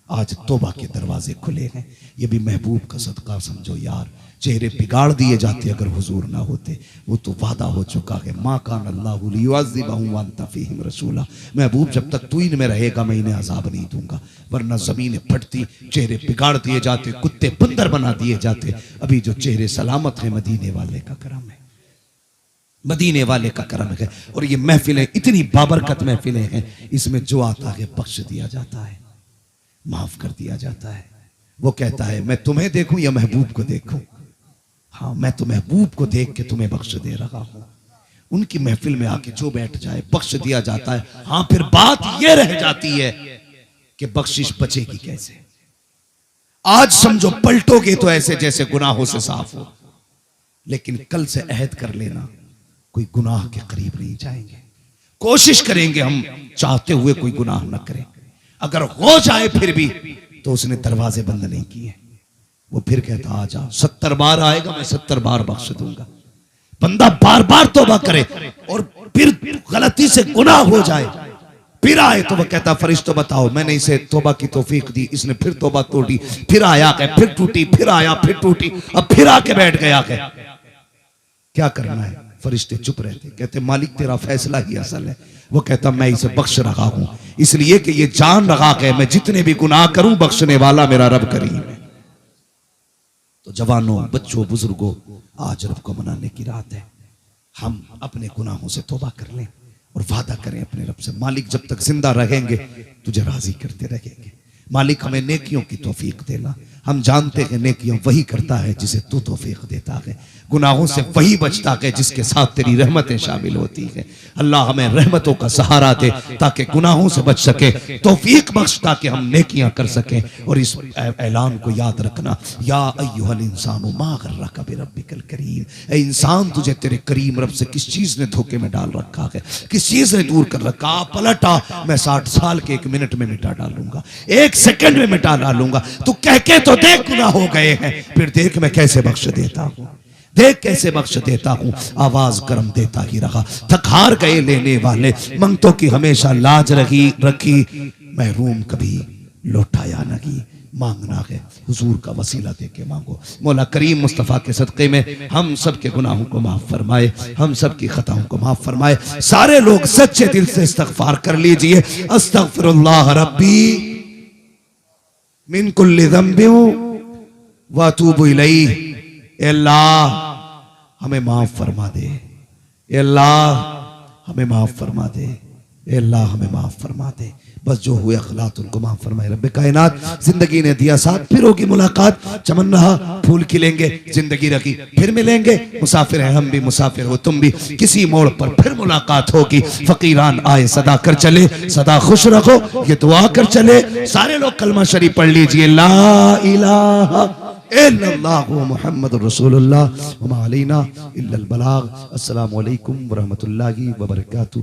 आज तौबा के दरवाजे खुले हैं। ये भी महबूब का सदका समझो यार। चेहरे बिगाड़ दिए जाते अगर हुजूर ना होते, वो तो वादा हो चुका है, मा कान अल्लाहु लियुअज़्ज़िबहुम व अंत फ़ीहिम रसूला। महबूब जब तक तू इनमें रहेगा मैं इन्हें अजाब नहीं दूंगा, वरना जमीनें फटती, चेहरे बिगाड़ दिए जाते, कुत्ते बंदर बना दिए जाते। अभी जो चेहरे सलामत है मदीने वाले का करम है, मदीने वाले का करम है। और ये महफिलें इतनी बाबरकत महफिलें हैं, इसमें जो आता है बख्श दिया जाता है, माफ कर दिया जाता है। वो कहता है मैं तुम्हें देखूं या महबूब को देखूं? हाँ, मैं तो महबूब को देख के तुम्हें बख्श दे रहा हूं। उनकी महफिल में आके जो बैठ जाए बख्श दिया जाता है। हाँ, फिर बात यह रह जाती है कि बख्शिश बचेगी कैसे। आज समझो पलटोगे तो ऐसे जैसे गुनाहों से साफ हो, लेकिन कल से अहद कर लेना कोई गुनाह के करीब नहीं जाएंगे। कोशिश करेंगे हम चाहते हुए कोई गुनाह न करें, अगर हो जाए फिर भी तो उसने दरवाजे बंद नहीं किए। वो फिर कहता आ जा, 70 बार आएगा मैं 70 बार बख्श दूंगा। बंदा बार बार तौबा करे और फिर गलती से गुनाह हो जाए, फिर आए तो वो कहता फरिश्तों बताओ मैंने इसे तौबा की तौफीक दी, इसने फिर तौबा तोड़ी, फिर आया है, फिर टूटी, फिर आया, फिर टूटी, अब फिर आके बैठ गया है। क्या करना है? फरिश्ते चुप रहते, कहते मालिक तेरा फैसला ही असल है। वो कहता मैं इसे बख्श रहा हूं इसलिए कि ये जान रहा है मैं जितने भी गुनाह करूं बख्शने वाला मेरा रब करीम है। तो जवानों, बच्चों, बुजुर्गों, आज रब को मनाने की रात है। हम अपने गुनाहों से तौबा कर लें और वादा करें अपने रब से, मालिक जब तक जिंदा रहेंगे तुझे राजी करते रहेंगे। मालिक हमें नेकियों की तौफीक देना। हम जानते हैं नेकियां वही करता है जिसे तू तौफीक देता है, गुनाहों से वही बचता है जिसके साथ तेरी रहमतें शामिल होती है। अल्लाह हमें रहमतों का सहारा दे ताकि गुनाहों से बच सके, तौफीक बख्श ताकि हम नेकियां कर सकें। और इस ऐलान को याद रखना, या अय्युहल इंसानु मा गर्रका बिरब्बिकल करीम, ए इंसान तुझे तेरे करीम रब से किस चीज ने धोखे में डाल रखा है, किस चीज ने दूर कर रखा। पलटा, मैं 60 साल के 1 मिनट में मिटा डालूंगा, 1 सेकंड में मिटा डालूंगा। तू कह के तो देख गुनाह हो गए हैं, फिर देख मैं कैसे बख्श देता हूं, देख कैसे बख्श देता हूं। आवाज गर्म देता ही रहा, थक हार गए लेने वाले, मंगतों की हमेशा लाज रखी, महरूम कभी लौटाया नहीं। मांगना है हुजूर का वसीला दे के मांगो। मौला करीम मुस्तफ़ा के सदक़े में हम सब के गुनाहों को माफ फरमाए, हम सब की खताओं को माफ फरमाए। सारे लोग सच्चे दिल से इस्तग़फ़ार कर लीजिए। अस्तग़फ़िरुल्लाह रब्बी मिन कुल्लि ज़ंबिन व अतूबु इलैहि। अल्लाह हमें माफ फरमा दे, अल्लाह हमें माफ फरमा दे, अल्लाह हमें माफ फरमा दे। बस जो हुए अखलात उनको माफ फरमाए रब्बे कायनात। जिंदगी ने दिया साथ, फिर होगी मुलाकात, चमन रहा फूल खिलेंगे, जिंदगी रखी फिर मिलेंगे। मुसाफिर हैं हम भी, मुसाफिर हो तुम भी, किसी मोड़ पर फिर मुलाकात होगी। फकीरान आए सदा कर चले, सदा खुश रखो ये दुआ कर चले। सारे लोग कलमा शरीफ पढ़ लीजिए, ला इलाहा इल्लल्लाहु मुहम्मदुर रसूलुल्लाह व मा अलैना इल्लल बलाग। अस्सलामु अलैकुम व रहमतुल्लाहि व बरकातुहू।